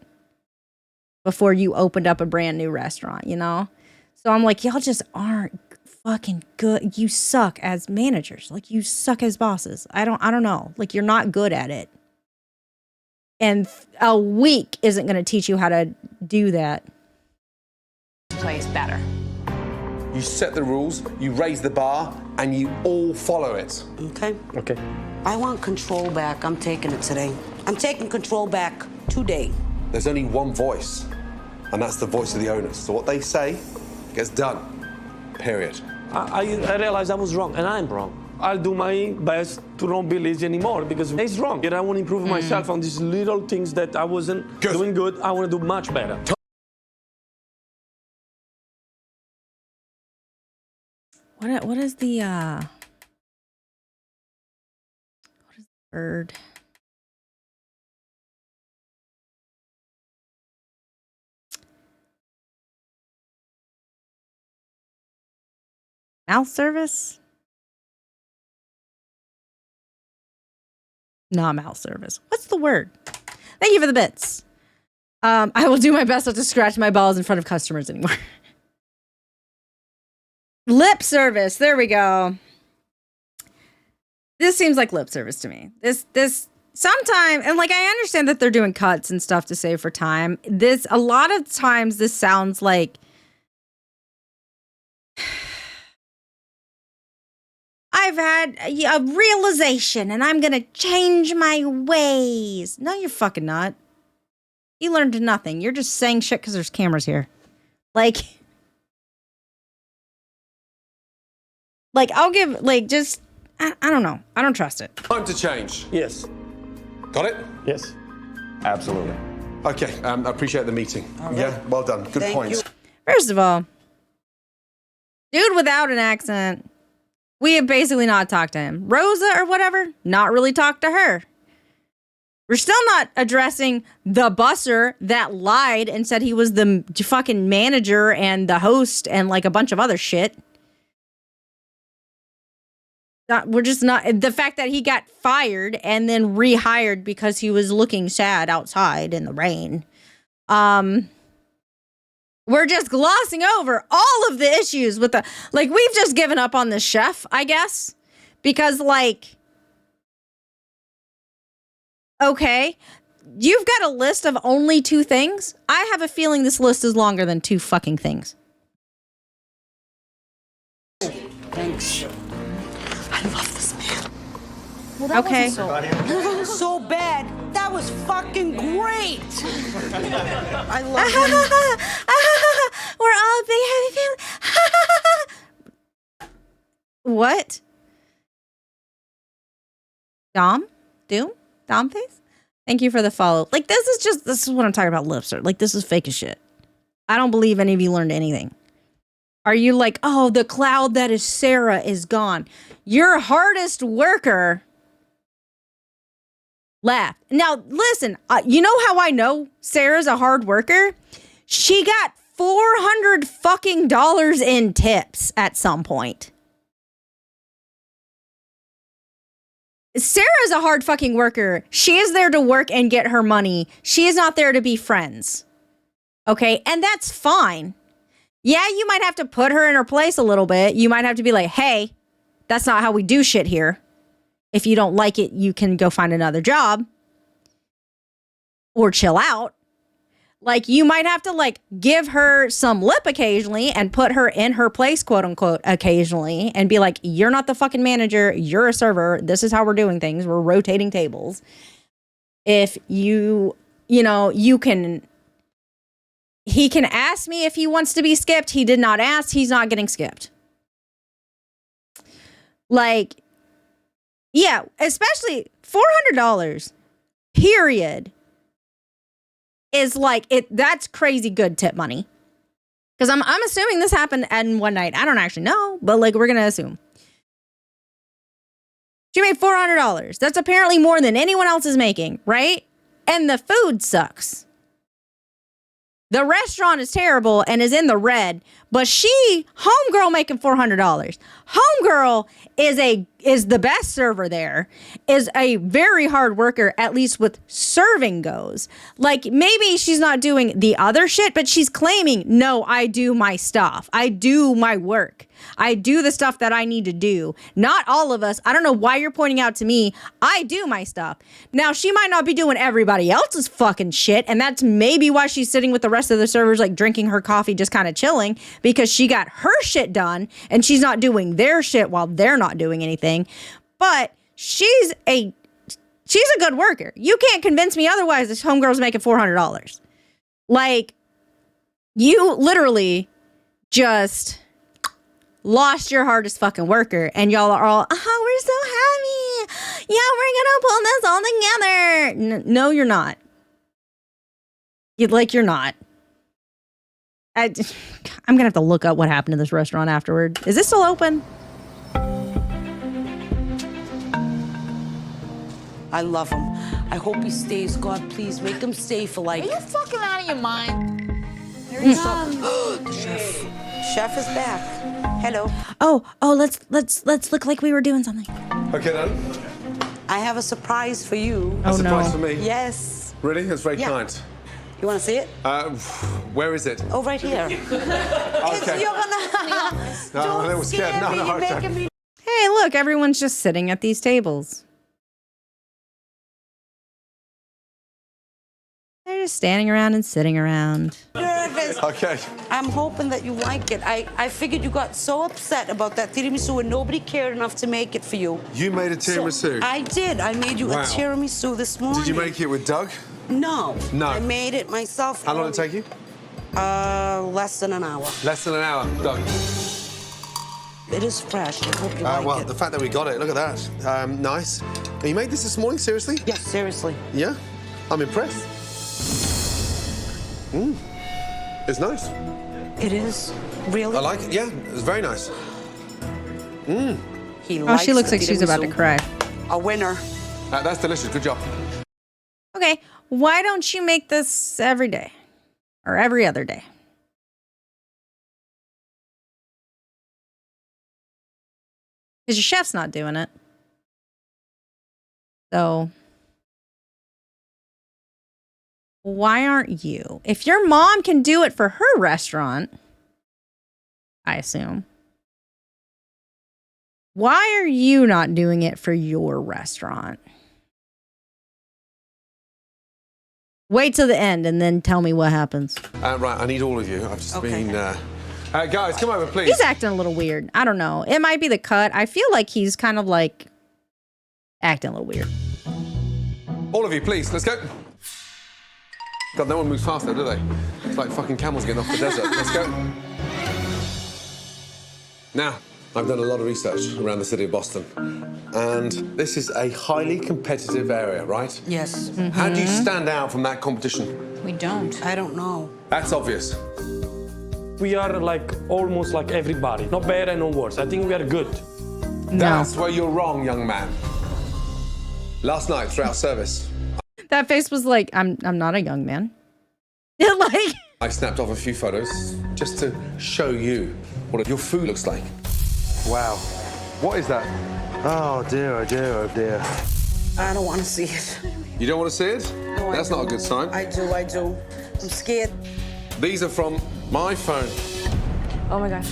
before you opened up a brand new restaurant, So I'm like, y'all just aren't fucking good. You suck as managers. Like, you suck as bosses. I don't know. Like, you're not good at it. And a week isn't going to teach you how to do that. Place better. You set the rules, you raise the bar, and you all follow it. Okay? Okay. I want control back. I'm taking it today. I'm taking control back today. There's only one voice, and that's the voice of the owners. So what they say gets done. Period. I realized I was wrong, and I'm wrong. I'll do my best to not be lazy anymore because it's wrong. And I want to improve myself on these little things that I wasn't doing good. I want to do much better. What is the word? Mouth service? Not mouth service. What's the word? Thank you for the bits. I will do my best not to scratch my balls in front of customers anymore. Lip service. There we go. This seems like lip service to me. This sometime, and like I understand that they're doing cuts and stuff to save for time. A lot of times this sounds like I've had a realization and I'm going to change my ways. No, you're fucking not. You learned nothing. You're just saying shit because there's cameras here. Like I'll give, I don't know. I don't trust it. Time to change. Yes. Got it? Yes. Absolutely. Okay, I appreciate the meeting. All right. Yeah, well done. Good Thank points. you. First of all, dude without an accent, we have basically not talked to him. Rosa or whatever, not really talked to her. We're still not addressing the busser that lied and said he was the fucking manager and the host and like a bunch of other shit. We're just not, the fact that he got fired and then rehired because he was looking sad outside in the rain. We're just glossing over all of the issues with we've just given up on the chef, I guess, because okay, you've got a list of only 2 things. I have a feeling this list is longer than 2 fucking things. Thanks. I love this man. Well, that Okay. wasn't So bad. That was fucking great. I love him. We're all a big happy family. What? Dom face? Thank you for the follow. This is what I'm talking about, lip service. This is fake as shit. I don't believe any of you learned anything. Are you like, oh, the cloud that is Sarah is gone? Your hardest worker left. Now, listen, you know how I know Sarah's a hard worker? She got $400 fucking in tips at some point. Sarah's a hard fucking worker. She is there to work and get her money. She is not there to be friends. Okay? And that's fine. Yeah, you might have to put her in her place a little bit. You might have to be like, hey, that's not how we do shit here. If you don't like it, you can go find another job. Or chill out. You might have to give her some lip occasionally and put her in her place, quote unquote, occasionally, and be like, you're not the fucking manager, you're a server, this is how we're doing things, we're rotating tables. If you can, he can ask me if he wants to be skipped. He did not ask, he's not getting skipped. Yeah, especially $400, period. Is that's crazy good tip money. Because I'm assuming this happened in one night. I don't actually know, but we're gonna assume. She made $400. That's apparently more than anyone else is making, right? And the food sucks. The restaurant is terrible and is in the red, but homegirl making $400. Homegirl is the best server there, is a very hard worker, at least with serving goes. Maybe she's not doing the other shit, but she's claiming, no, I do my stuff. I do my work. I do the stuff that I need to do. Not all of us. I don't know why you're pointing out to me. I do my stuff. Now, she might not be doing everybody else's fucking shit, and that's maybe why she's sitting with the rest of the servers, drinking her coffee, just kind of chilling. because she got her shit done and she's not doing their shit while they're not doing anything. But she's a good worker. You can't convince me otherwise. This homegirl's making $400. Like, you literally just lost your hardest fucking worker, and y'all are all, oh, we're so happy. Yeah, we're gonna pull this all together. No, you're not. You're not. I'm gonna have to look up what happened to this restaurant afterward. Is this still open? I love him. I hope he stays. God, please make him stay for like. Are you fucking out of your mind? There he comes. The chef. Chef is back. Hello. Oh, let's look like we were doing something. Okay, then. I have a surprise for you. A surprise for me? Yes. Really? That's very kind. You want to see it? Where is it? Oh, right here. Okay. You're gonna. No, I was scared. No, You're making me. Hey, look, everyone's just sitting at these tables. They're just standing around and sitting around. Nervous. Okay. I'm hoping that you like it. I figured you got so upset about that tiramisu and nobody cared enough to make it for you. You made a tiramisu? I did. I made you a tiramisu this morning. Did you make it with Doug? No. No. I made it myself. How long did it take you? Less than an hour. Less than an hour, Doug. It is fresh. I hope you like well, it. the fact that we got it, look at that. Nice. And you made this morning, seriously? Yes, seriously. Yeah? I'm impressed. It's nice. It is. Really? I like it, yeah. It's very nice. He Oh, she looks like she's about to cry. A winner. That's delicious. Good job. Okay, why don't you make this every day? Or every other day? Because your chef's not doing it. So, why aren't you? If your mom can do it for her restaurant, I assume, why are you not doing it for your restaurant? Wait till the end and then tell me what happens. Right, I need all of you. I've just been... guys, come over, please. He's acting a little weird. I don't know. It might be the cut. I feel like he's kind of like acting a little weird. All of you, please, let's go. God, no one moves faster, do they? It's like fucking camels getting off the desert. Let's go. Now, I've done a lot of research around the city of Boston, and this is a highly competitive area, right? Yes. How do you stand out from that competition? We don't. I don't know. That's obvious. We are like almost like everybody. Not better and not worse. I think we are good. That's where you're wrong, young man. Last night, throughout service, That face was like, I'm not a young man. Like, I snapped off a few photos just to show you what your food looks like. Wow. What is that? Oh dear, oh dear, oh dear. I don't want to see it. You don't want to see it? No, That's not a good sign. I do. I'm scared. These are from my phone. Oh my gosh.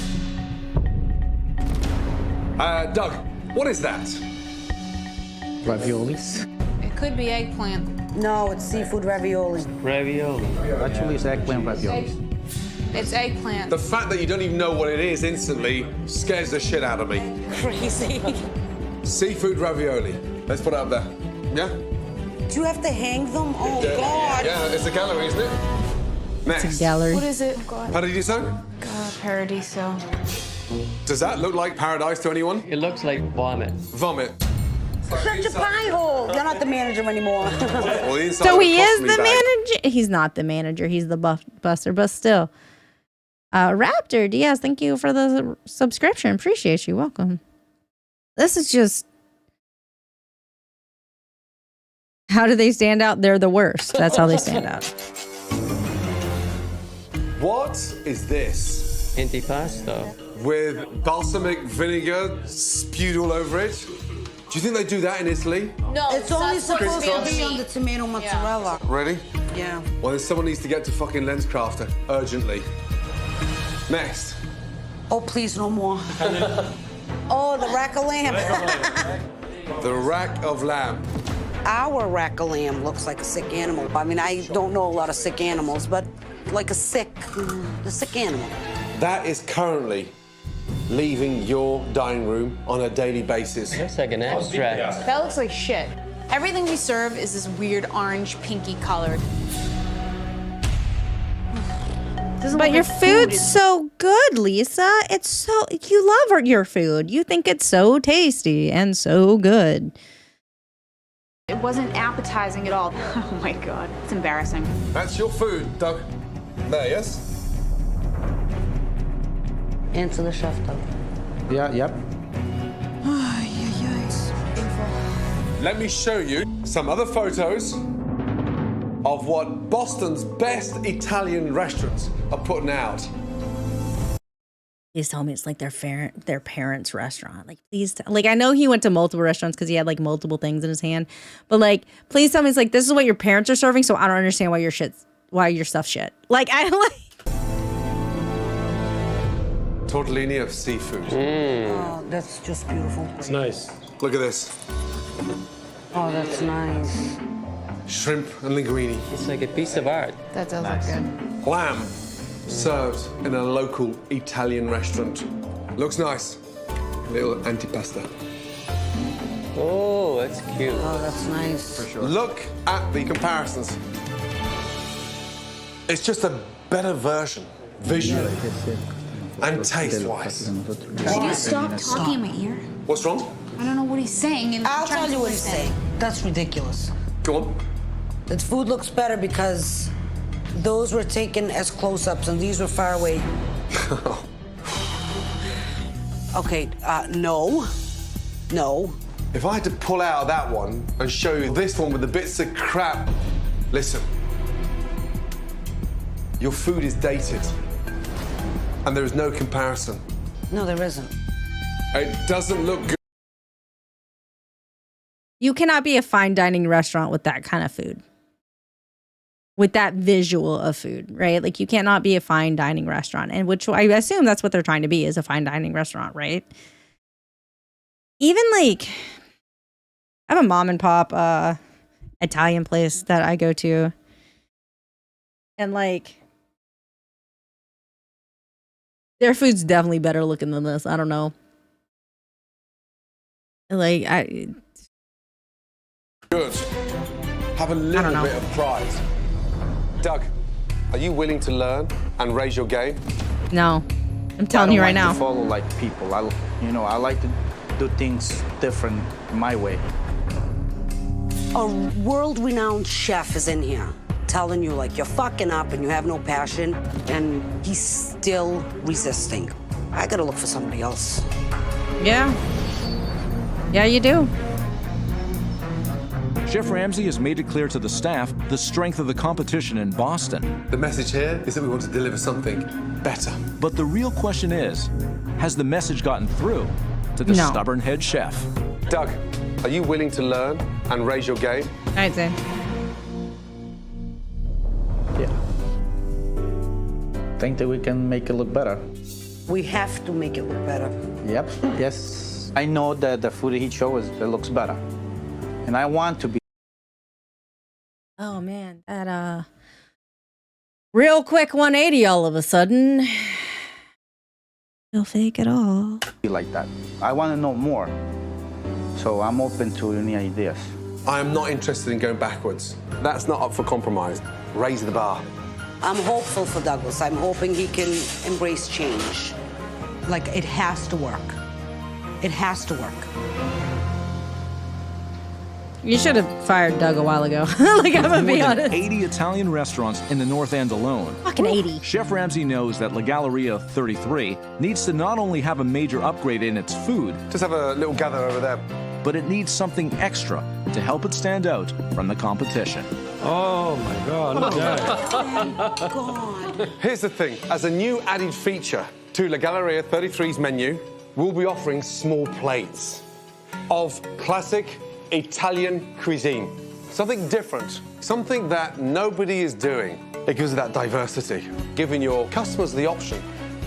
Doug, what is that? Raviolis. It could be eggplant. No, it's seafood ravioli. Ravioli. Actually, it's eggplant raviolis. It's eggplant. The fact that you don't even know what it is instantly scares the shit out of me. Crazy. Seafood ravioli. Let's put it up there. Yeah? Do you have to hang them? Oh, God. Yeah, it's a gallery, isn't it? Next. it's a gallery. What is it? God. Paradiso? God, Paradiso. Does that look like paradise to anyone? It looks like vomit. Vomit. Such a pie hole. You're not the manager anymore. Well, the inside So of a he is costly the bag. manager. He's not the manager. He's the buster, but still. Raptor, Diaz, thank you for the subscription. Appreciate you. Welcome. This is just. How do they stand out? They're the worst. That's how they stand out. What is this? Antipasto. With balsamic vinegar spewed all over it? Do you think they do that in Italy? No, It's only that's what supposed to it's be meant on the tomato mozzarella. Ready? Yeah. Well, then someone needs to get to fucking Lenscrafter urgently. Next. Oh, please, no more. Oh, the rack of lamb. The rack of lamb. Our rack of lamb looks like a sick animal. I mean, I don't know a lot of sick animals, but like a sick animal. that is currently leaving your dining room on a daily basis. Looks like an abstract. That looks like shit. Everything we serve is this weird orange, pinky colored. But your food's so good, Lisa. It's so, you love your food. You think it's so tasty and so good. It wasn't appetizing at all. Oh my God, it's embarrassing. That's your food, Doug. There, yes? Answer the chef, Doug. Yeah, yep. Let me show you some other photos of what Boston's best Italian restaurants are putting out. Please tell me it's like their parents' restaurant. Like, please, like, I know he went to multiple restaurants because he had like multiple things in his hand, but like, please tell me it's like this is what your parents are serving. So I don't understand why your stuff shit. Like, I like Tortellini of seafood. Oh, that's just beautiful. It's nice. Look at this. Oh, that's nice. Shrimp and linguine. It's like a piece of art. That does look good. Lamb served in a local Italian restaurant. Looks nice. Little antipasta. Oh, that's cute. Oh, that's nice. For sure. Look at the comparisons. It's just a better version, visually and taste-wise. Can you stop talking in my ear? What's wrong? I don't know what he's saying. And I'll I'm trying tell to you what do he's the thing. saying. That's ridiculous. Go on. That food looks better because those were taken as close-ups and these were far away. Okay, no. No. If I had to pull out of that one and show you this one with the bits of crap, listen. Your food is dated, and there is no comparison. No, there isn't. It doesn't look good. you cannot be a fine dining restaurant with that kind of food. With that visual of food, right? Like you cannot be a fine dining restaurant, and which I assume that's what they're trying to be, is a fine dining restaurant, right? Even like I have a mom and pop Italian place that I go to, and like their food's definitely better looking than this. I don't know. Like Good. Have a little bit of pride. Doug, are you willing to learn and raise your game? No, I'm telling you right now. I don't like to follow like people. I like to do things different my way. A world-renowned chef is in here telling you like you're fucking up and you have no passion, and he's still resisting. I gotta look for somebody else. Yeah. Yeah, you do. Chef Ramsay has made it clear to the staff the strength of the competition in Boston. The message here is that we want to deliver something better. But the real question is, has the message gotten through to the stubborn head chef? Doug, are you willing to learn and raise your game? I'd say. Yeah. Think that we can make it look better. We have to make it look better. Yep. Yes. I know that the food he shows it looks better, and I want to be. Oh man, that real quick 180 all of a sudden. No fake at all. Like that. I want to know more, so I'm open to any ideas. I am not interested in going backwards. That's not up for compromise. Raise the bar. I'm hopeful for Douglas. I'm hoping he can embrace change. Like, it has to work. It has to work. You should have fired Doug a while ago. Like, I'm gonna be More than honest. 80 Italian restaurants in the North End alone. Fucking 80. Chef Ramsay knows that La Galleria 33 needs to not only have a major upgrade in its food, just have a little gather over there, but it needs something extra to help it stand out from the competition. Oh my God, look at that. God. Here's the thing. As a new added feature to La Galleria 33's menu, we'll be offering small plates of classic Italian cuisine. Something different, something that nobody is doing. It gives it that diversity, giving your customers the option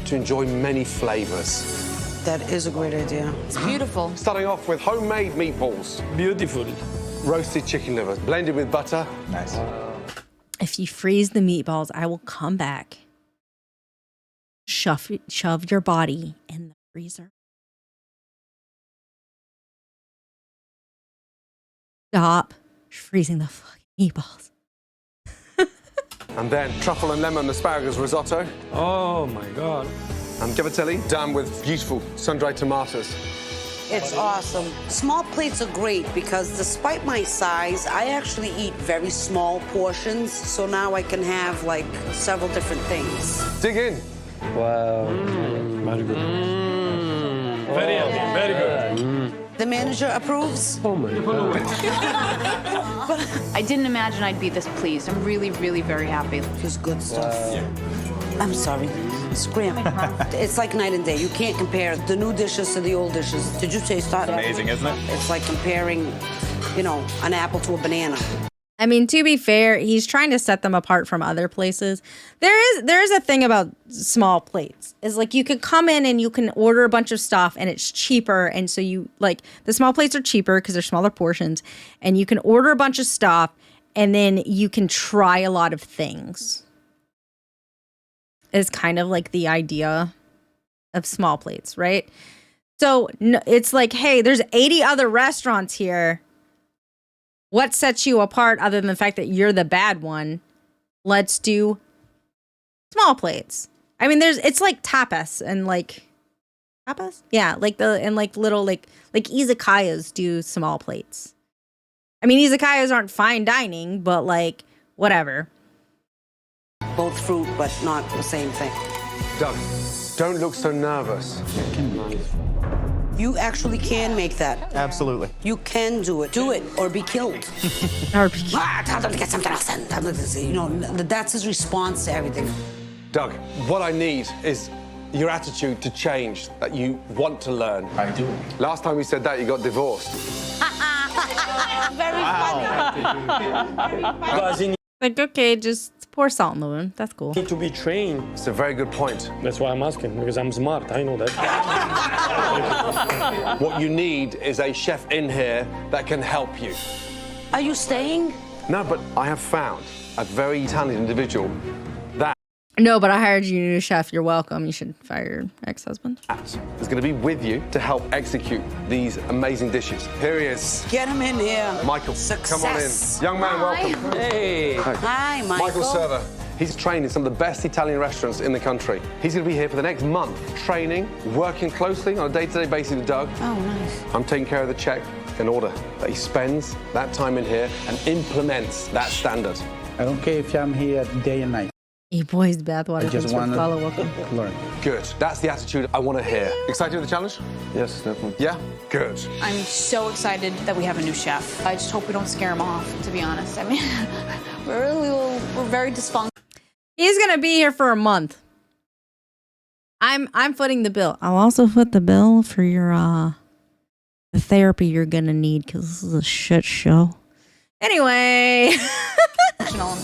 to enjoy many flavors. That is a great idea. It's beautiful. Starting off with homemade meatballs. Beautiful. Roasted chicken livers, blended with butter. Nice. If you freeze the meatballs, I will come back shove your body in the freezer. Stop freezing the fucking meatballs. And then truffle and lemon asparagus risotto. Oh my God. And cavatelli done with beautiful sun-dried tomatoes. It's awesome. Small plates are great because despite my size, I actually eat very small portions. So now I can have like several different things. Dig in. Wow. Very good. Very healthy, very good. The manager approves. Oh my God. I didn't imagine I'd be this pleased. I'm really, really very happy. Just good stuff. I'm sorry. Scram. It's like night and day. You can't compare the new dishes to the old dishes. Did you taste that? Amazing, isn't it? It's like comparing, an apple to a banana. I mean, to be fair, he's trying to set them apart from other places. There is a thing about small plates. Is like you could come in and you can order a bunch of stuff and it's cheaper. And so you like the small plates are cheaper because they're smaller portions. And you can order a bunch of stuff and then you can try a lot of things. Is kind of like the idea of small plates, right? So it's like, hey, there's 80 other restaurants here. What sets you apart other than the fact that you're the bad one? Let's do small plates. I mean, it's like tapas and like tapas? Yeah, like little like izakayas do small plates. I mean, izakayas aren't fine dining, but like whatever. Both fruit, but not the same thing. Doug, don't look so nervous. You actually can make that. Absolutely. You can do it. Do it or be killed. Or be killed. Tell them to get something else in. That's his response to everything. Doug, what I need is your attitude to change, that you want to learn. I do. Last time you said that, you got divorced. Very funny. Like, okay, just pour salt in the wound. That's cool. Need to be trained. It's a very good point. That's why I'm asking, because I'm smart. I know that. What you need is a chef in here that can help you. Are you staying? No, but I have found a very talented individual that No, but I hired you new chef. You're welcome. You should fire your ex-husband. is going to be with you to help execute these amazing dishes. Here he is. Get him in here. Michael, come on in. Success. Young man, welcome. Hey. Hi, Michael. Michael Server. He's trained in some of the best Italian restaurants in the country. He's going to be here for the next month, training, working closely on a day-to-day basis with Doug. Oh, nice. I'm taking care of the check in order that he spends that time in here and implements that standard. I don't care if I'm here day and night. Eat boys bathwater. I just want to learn. Good. That's the attitude I want to hear. Excited with the challenge? Yes, definitely. Yeah? Good. I'm so excited that we have a new chef. I just hope we don't scare him off, to be honest. I mean, we're very dysfunctional. He's gonna be here for a month. I'm footing the bill. I'll also foot the bill for your the therapy you're gonna need because this is a shit show. Anyway.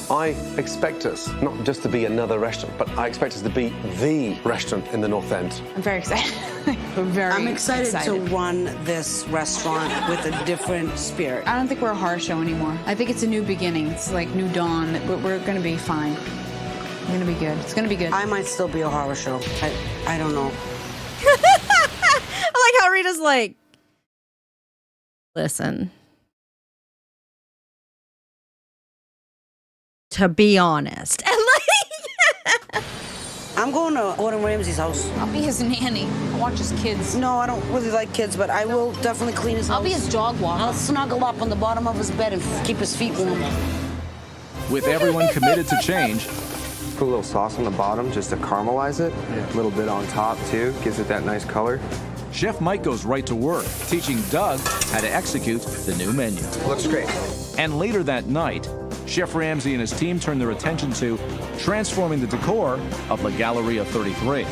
I expect us not just to be another restaurant, but I expect us to be the restaurant in the North End. I'm very excited. I'm excited to run this restaurant with a different spirit. I don't think we're a horror show anymore. I think it's a new beginning. It's like new dawn. We're going to be fine. We're going to be good. It's going to be good. I might still be a horror show. I don't know. I like how Rita's like, listen. To be honest. And like I'm going to Gordon Ramsay's house. I'll be his nanny. I'll watch his kids. No, I don't really like kids, but I will definitely clean his house. I'll be his dog walker. I'll snuggle up on the bottom of his bed and keep his feet warm. With everyone committed to change, Put a little sauce on the bottom just to caramelize it. A little bit on top too, gives it that nice color. Chef Mike goes right to work, teaching Doug how to execute the new menu. Looks great. And later that night, Chef Ramsay and his team turn their attention to transforming the decor of La Galleria 33.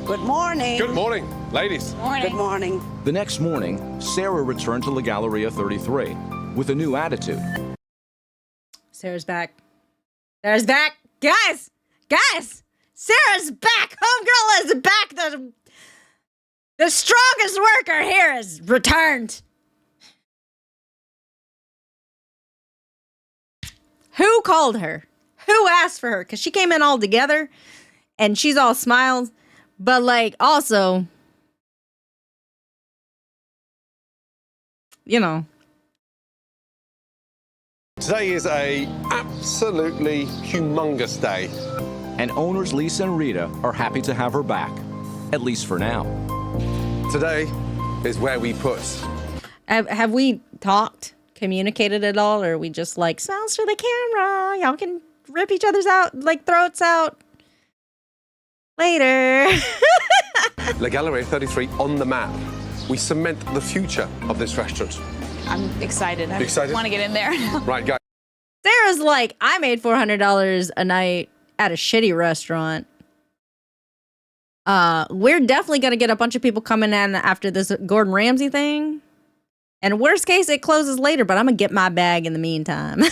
Good morning. Good morning, ladies. Good morning. The next morning, Sarah returned to La Galleria 33 with a new attitude. Sarah's back. Sarah's back. Guys! Sarah's back! Homegirl is back! The strongest worker here has returned. Who called her? Who asked for her? Because she came in all together And she's all smiles, but like also, you know. Today is a absolutely humongous day. And owners Lisa and Rita are happy to have her back, at least for now. Today is where we put. Have we talked, communicated at all, or are we just like, smiles for the camera? Y'all can rip each other's out, like throats out later. La Galleria 33 on the map. We cement the future of this restaurant. I'm excited. I Excited? want to get in there. Right, go. Sarah's like, I made $400 a night at a shitty restaurant. We're definitely gonna get a bunch of people coming in after this Gordon Ramsay thing. And worst case, it closes later, but I'm gonna get my bag in the meantime.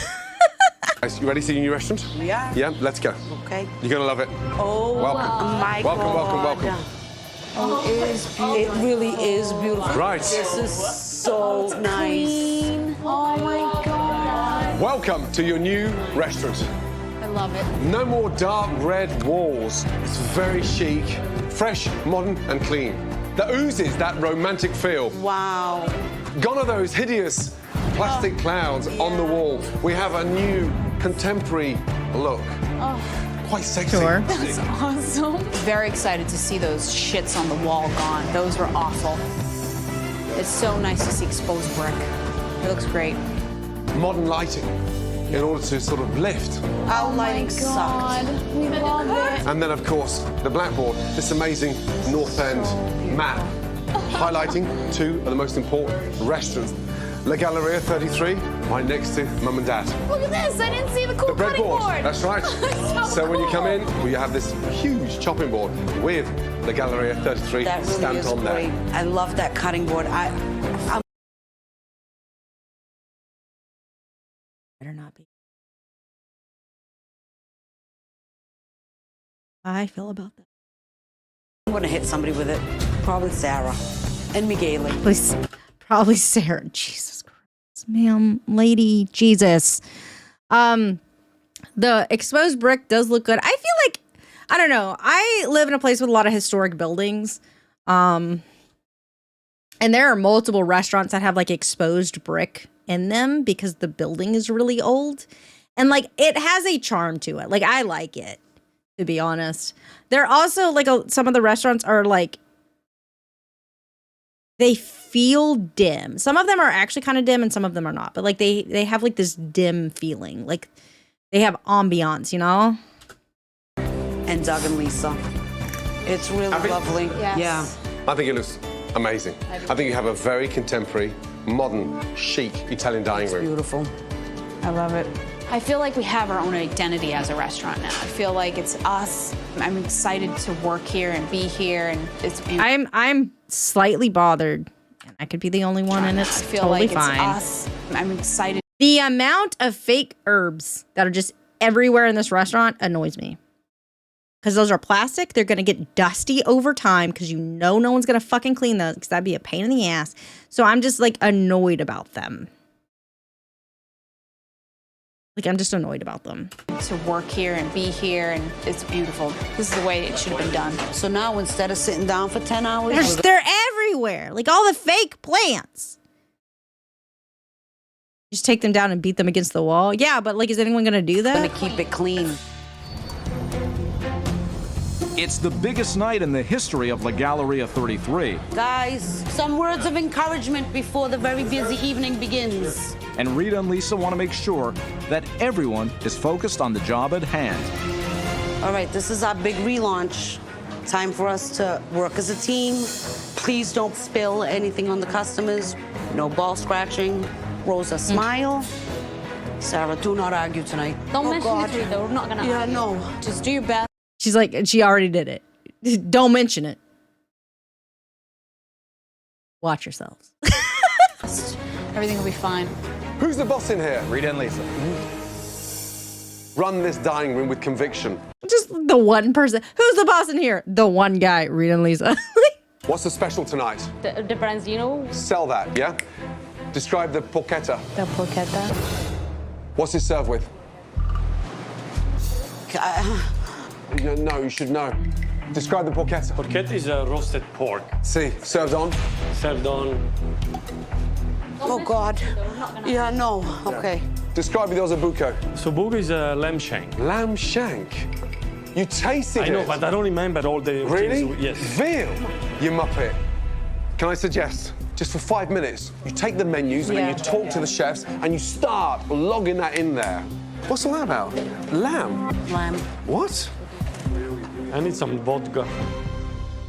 Guys, you ready to see your new restaurant? Yeah. Yeah, let's go. Okay. You're gonna love it. Oh, welcome. my Welcome, God. welcome, welcome. Oh, it is beautiful. It really is beautiful. Right. This is so nice. Oh my God. Welcome to your new restaurant. I love it. No more dark red walls. It's very chic, fresh, modern, and clean. That oozes that romantic feel. Wow. Gone are those hideous plastic clouds on the wall. We have a new contemporary look. Quite sexy. Sure. That's awesome. Very excited to see those shits on the wall gone. Those were awful. It's so nice to see exposed brick. It looks great. Modern lighting in order to sort of lift. Our lighting sucked. We love it. And then, of course, the blackboard, this amazing North End map, highlighting two of the most important restaurants. La Galleria 33, right next to Mum and Dad. Look at this. I didn't see the cool The bread cutting board. board. That's right. So when you come cool. in, well, you have this huge chopping board with La Galleria 33 That really stamped is on great. there. I love that cutting board. I'm Better not be. How I feel about that. gonna hit somebody with it. Probably Sarah and Miguel. Please, probably Sarah. Jesus Christ, ma'am, lady, Jesus. The exposed brick does look good. I feel like, I don't know. I live in a place with a lot of historic buildings. And there are multiple restaurants that have like exposed brick in them because the building is really old. And like it has a charm to it. Like I like it, to be honest. There also like some of the restaurants are like, they feel dim. Some of them are actually kind of dim and some of them are not. But like they have like this dim feeling. Like they have ambiance, you know? And Doug and Lisa. It's really lovely. Yes. Yeah. I think it looks amazing. I think you have a very contemporary, modern, chic Italian dining room. Beautiful. I love it. I feel like we have our own identity as a restaurant now. I feel like it's us. I'm excited to work here and be here, and it's beautiful. I'm slightly bothered. And I could be the only one, and it's I feel totally like fine. it's us. I'm excited. The amount of fake herbs that are just everywhere in this restaurant annoys me. Because those are plastic. They're going to get dusty over time because you know no one's going to fucking clean those because that'd be a pain in the ass. So I'm just like annoyed about them. Like I'm just annoyed about them. To work here and be here, and it's beautiful. This is the way it should have been done. So now instead of sitting down for 10 hours, They're everywhere. Like all the fake plants. Just take them down and beat them against the wall. Yeah, but like, is anyone going to do that? we're gonna keep it clean. It's the biggest night in the history of La Galleria 33. Guys, some words of encouragement before the very busy evening begins. And Rita and Lisa want to make sure that everyone is focused on the job at hand. All right, this is our big relaunch. Time for us to work as a team. Please don't spill anything on the customers. No ball scratching. Rosa, smile. Sarah, do not argue tonight. Don't Oh, mention God. it, Rita. We're not gonna. Yeah, argue. no. Just do your best. She's like, she already did it. Don't mention it. Watch yourselves. Everything will be fine. Who's the boss in here? Rita and Lisa. Run this dining room with conviction. Just the one person. Who's the boss in here? The one guy, Rita and Lisa. What's the special tonight? The branzino. Sell that, yeah? Describe the porchetta. The porchetta. What's it served with? No, you should know. Describe the porchetta. Porchetta is a roasted pork. See, served on? Served on. Oh, God. Yeah, no. Okay. Describe the ossobuco. Ossobuco is a lamb shank. Lamb shank? You tasted it? I know, but I don't remember all the Really? things. Yes. Veal? You muppet. Can I suggest, just for 5 minutes, you take the menus and you talk to the chefs and you start logging that in there. What's all that about? Lamb? Lamb. What? I need some vodka.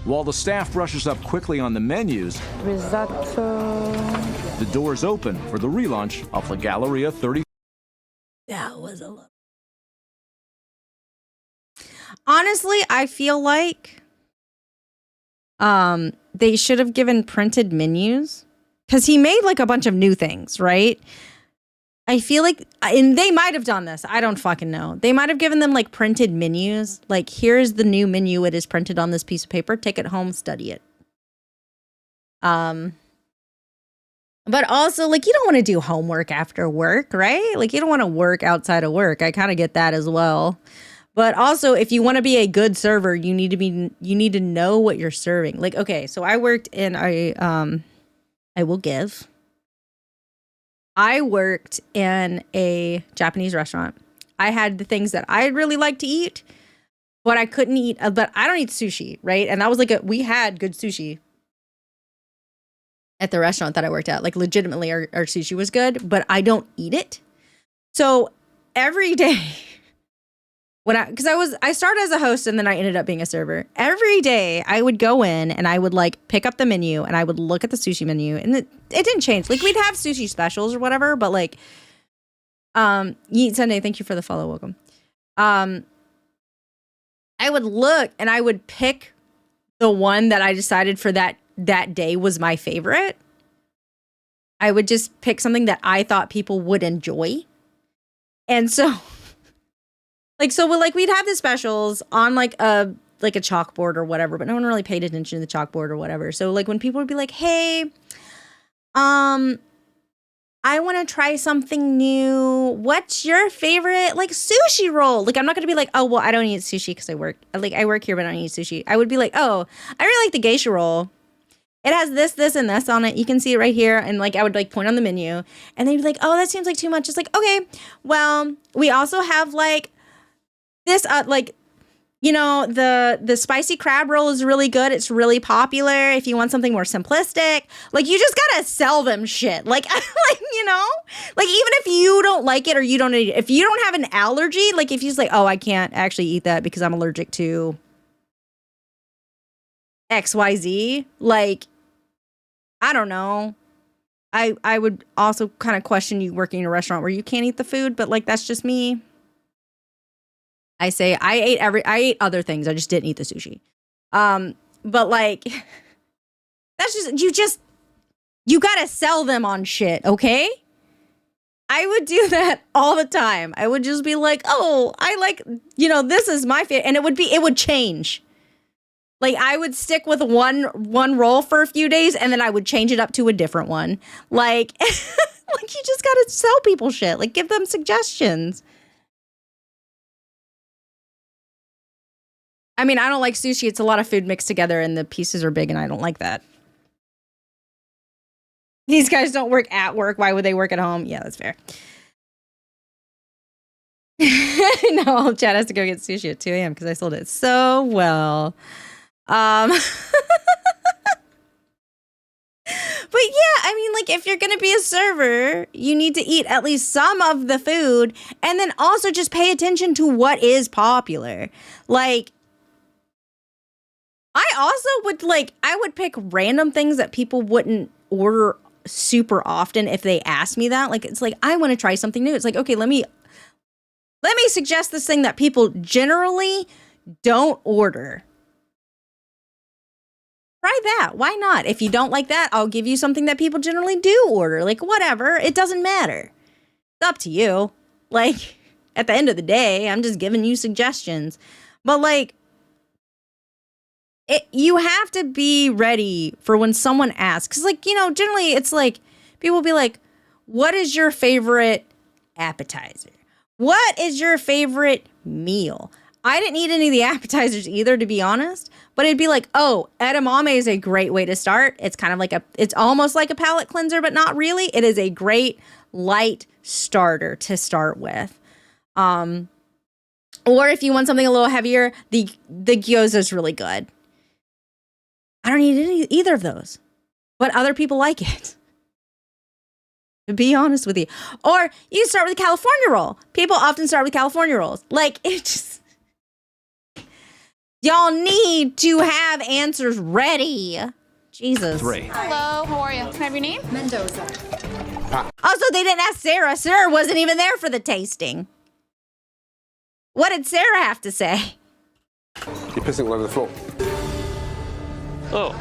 While the staff brushes up quickly on the menus, Risotto. the doors open for the relaunch of La Galleria 30. That was a lot. Honestly, I feel like they should have given printed menus because he made like a bunch of new things, right? I feel like, and they might have done this. I don't fucking know. They might have given them like printed menus. Like, here's the new menu. It is printed on this piece of paper. Take it home, study it. But also, like, you don't want to do homework after work, right? Like, you don't want to work outside of work. I kind of get that as well. But also, if you want to be a good server, you need to know what you're serving. Like, okay, so I worked in I worked in a Japanese restaurant. I had the things that I really like to eat, but I couldn't eat, but I don't eat sushi, right? And that was like we had good sushi at the restaurant that I worked at. Like, legitimately, our sushi was good, but I don't eat it. So every day, I started as a host and then I ended up being a server. Every day I would go in and I would like pick up the menu and I would look at the sushi menu, and it didn't change. Like, we'd have sushi specials or whatever, but like, Yeet Sunday, thank you for the follow. Welcome. I would look and I would pick the one that I decided for that day was my favorite. I would just pick something that I thought people would enjoy. And so we'd have the specials on like a chalkboard or whatever, but no one really paid attention to the chalkboard or whatever. So like when people would be like, hey, I want to try something new. What's your favorite like sushi roll? Like, I'm not going to be like, oh, well, I don't eat sushi because I work here, but I don't eat sushi. I would be like, oh, I really like the geisha roll. It has this, this, and this on it. You can see it right here. And like, I would like point on the menu and they'd be like, oh, that seems like too much. It's like, okay, well, we also have like this, the spicy crab roll is really good. It's really popular. If you want something more simplistic, like, you just gotta sell them shit. Like, like, like, even if you don't like it or you don't eat it, if you don't have an allergy, like if you're just like, oh, I can't actually eat that because I'm allergic to XYZ, like, I don't know. I would also kind of question you working in a restaurant where you can't eat the food, but like, that's just me. I say I ate other things. I just didn't eat the sushi. But like, that's you gotta sell them on shit, okay? I would do that all the time. I would just be like, oh, I like, this is my favorite. And it would change. Like, I would stick with one roll for a few days and then I would change it up to a different one. Like, like, you just gotta sell people shit. Like, give them suggestions. I mean, I don't like sushi. It's a lot of food mixed together and the pieces are big and I don't like that. These guys don't work at work. Why would they work at home? Yeah, that's fair. No, Chad has to go get sushi at 2 a.m. because I sold it so well. But yeah, I mean, like, if you're going to be a server, you need to eat at least some of the food and then also just pay attention to what is popular. Like, I also would pick random things that people wouldn't order super often if they asked me that. Like, it's like, I want to try something new. It's like, okay, let me suggest this thing that people generally don't order. Try that. Why not? If you don't like that, I'll give you something that people generally do order. Like, whatever. It doesn't matter. It's up to you. Like, at the end of the day, I'm just giving you suggestions. But like, you have to be ready for when someone asks. 'Cause like, generally it's like, people will be like, what is your favorite appetizer? What is your favorite meal? I didn't eat any of the appetizers either, to be honest. But it'd be like, oh, edamame is a great way to start. It's kind of it's almost like a palate cleanser, but not really. It is a great light starter to start with. Or if you want something a little heavier, the gyoza is really good. I don't eat either of those, but other people like it. To be honest with you. Or you can start with a California roll. People often start with California rolls. Like, it just... Y'all need to have answers ready. Jesus. 3. Hello, how are you? Can I have your name? Mendoza. Also, they didn't ask Sarah. Sarah wasn't even there for the tasting. What did Sarah have to say? You're pissing all over the floor. Oh.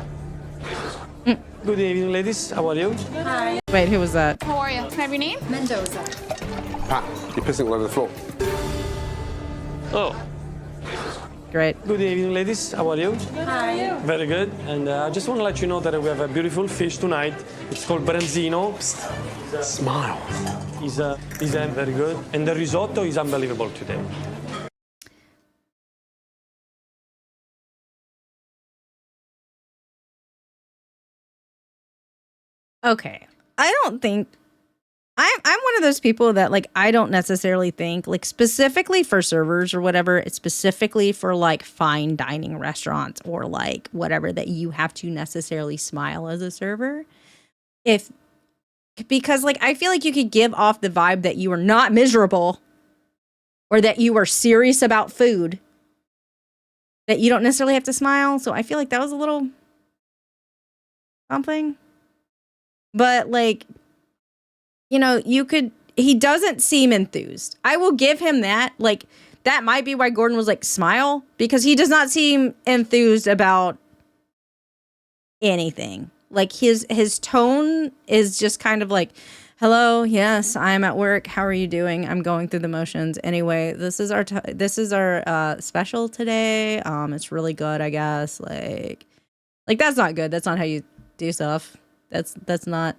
Good evening, ladies. How are you? Hi. Wait, who was that? How are you? Can I have your name? Mendoza. Pat, you're pissing all over the floor. Oh. Great. Good evening, ladies. How are you? Hi. Very good. And I just want to let you know that we have a beautiful fish tonight. It's called branzino. Smile. It's very good. And the risotto is unbelievable today. Okay. I don't think I'm one of those people that like I don't necessarily think like specifically for servers or whatever, it's specifically for like fine dining restaurants or like whatever that you have to necessarily smile as a server. Because like I feel like you could give off the vibe that you are not miserable or that you are serious about food. That you don't necessarily have to smile. So I feel like that was a little something. But like, you know, he doesn't seem enthused. I will give him that. Like, that might be why Gordon was like, smile, because he does not seem enthused about anything. Like his tone is just kind of like, hello, yes, I'm at work. How are you doing? I'm going through the motions. Anyway, this is our special today. It's really good, I guess. Like that's not good. That's not how you do stuff. That's not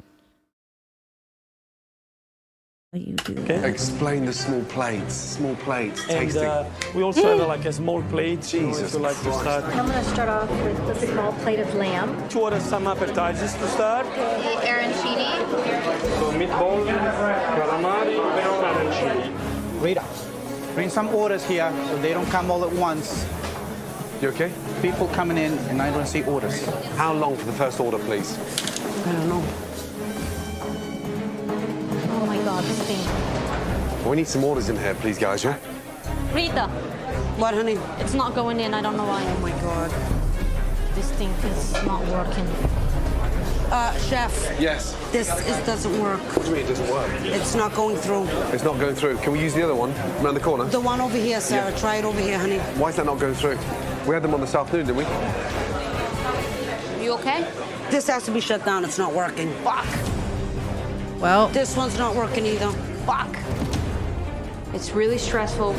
what you do. Okay. Explain the small plates. Tasting. And we also have like a small plate. Jesus if you like to start. I'm going to start off with the small plate of lamb. To order some appetizers to start. The arancini. So meatball, calamari, arancini. Rita, bring some orders here so they don't come all at once. You okay? People coming in and I don't see orders. How long for the first order, please? I don't know. Oh my God, this thing. We need some orders in here, please, guys, yeah? Rita, What, honey? it's not going in. I don't know why. Oh my God. This thing is not working. Chef. Yes. This doesn't work. What do you mean it doesn't work? It's not going through. It's not going through. Can we use the other one around the corner? The one over here, Sarah. Yeah. Try it over here, honey. Why is that not going through? We had them on this afternoon, didn't we? You okay? This has to be shut down. It's not working. Fuck. Well, This one's not working either. Fuck. It's really stressful.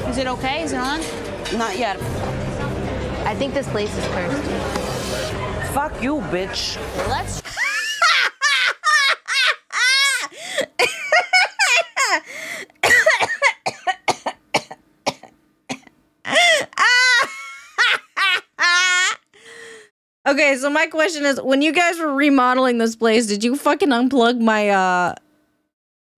Is it okay? Is it on? Not yet. I think this place is cursed. Fuck you, bitch. Let's. okay, so my question is, when you guys were remodeling this place, did you fucking unplug my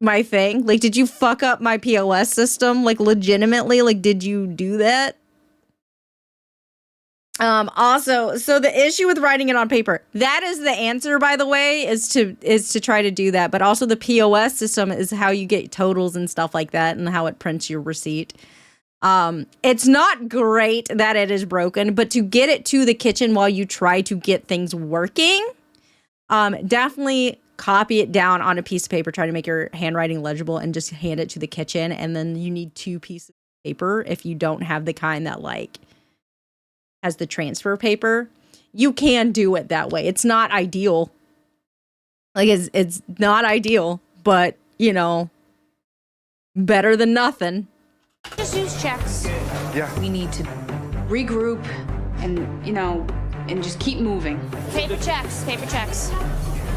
my thing? Like, did you fuck up my POS system? Like, legitimately? Like, did you do that? Also, so the issue with writing it on paper, that is the answer, by the way, is to try to do that. But also the POS system is how you get totals and stuff like that and how it prints your receipt. It's not great that it is broken, but to get it to the kitchen while you try to get things working, definitely copy it down on a piece of paper, try to make your handwriting legible and just hand it to the kitchen. And then you need 2 pieces of paper if you don't have the kind that like has the transfer paper. You can do it that way. It's not ideal. Like it's not ideal, but you know, better than nothing. Just use checks. Yeah. We need to regroup and, you know, and just keep moving. Paper checks, paper checks.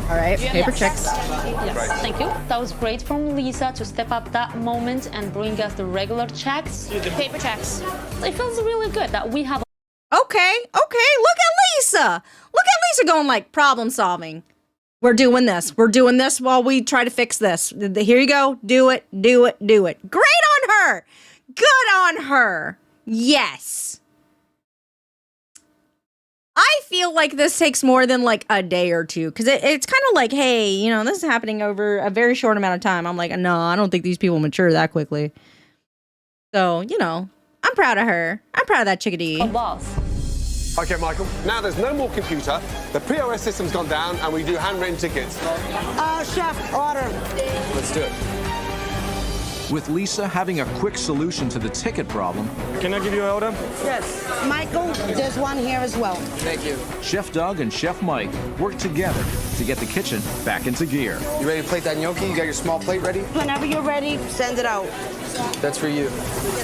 All right, paper checks. Yes, thank you. That was great from Lisa to step up that moment and bring us the regular checks. Paper checks. It feels really good that we have. Okay, look at Lisa. Look at Lisa going like problem solving. We're doing this. We're doing this while we try to fix this. Here you go. Do it. Great on her. Good on her. Yes. I feel like this takes more than like a day or two because it's kind of like, hey, you know, this is happening over a very short amount of time. I'm like, no, I don't think these people mature that quickly. So, you know, I'm proud of her. I'm proud of that chickadee. A boss. Okay, Michael, now there's no more computer. The POS system's gone down and we do handwritten tickets. Chef, order. Let's do it. With Lisa having a quick solution to the ticket problem, Can I give you an order? Yes. Michael, there's one here as well. Thank you. Chef Doug and Chef Mike work together to get the kitchen back into gear. You ready to plate that gnocchi? You got your small plate ready? Whenever you're ready, send it out. That's for you.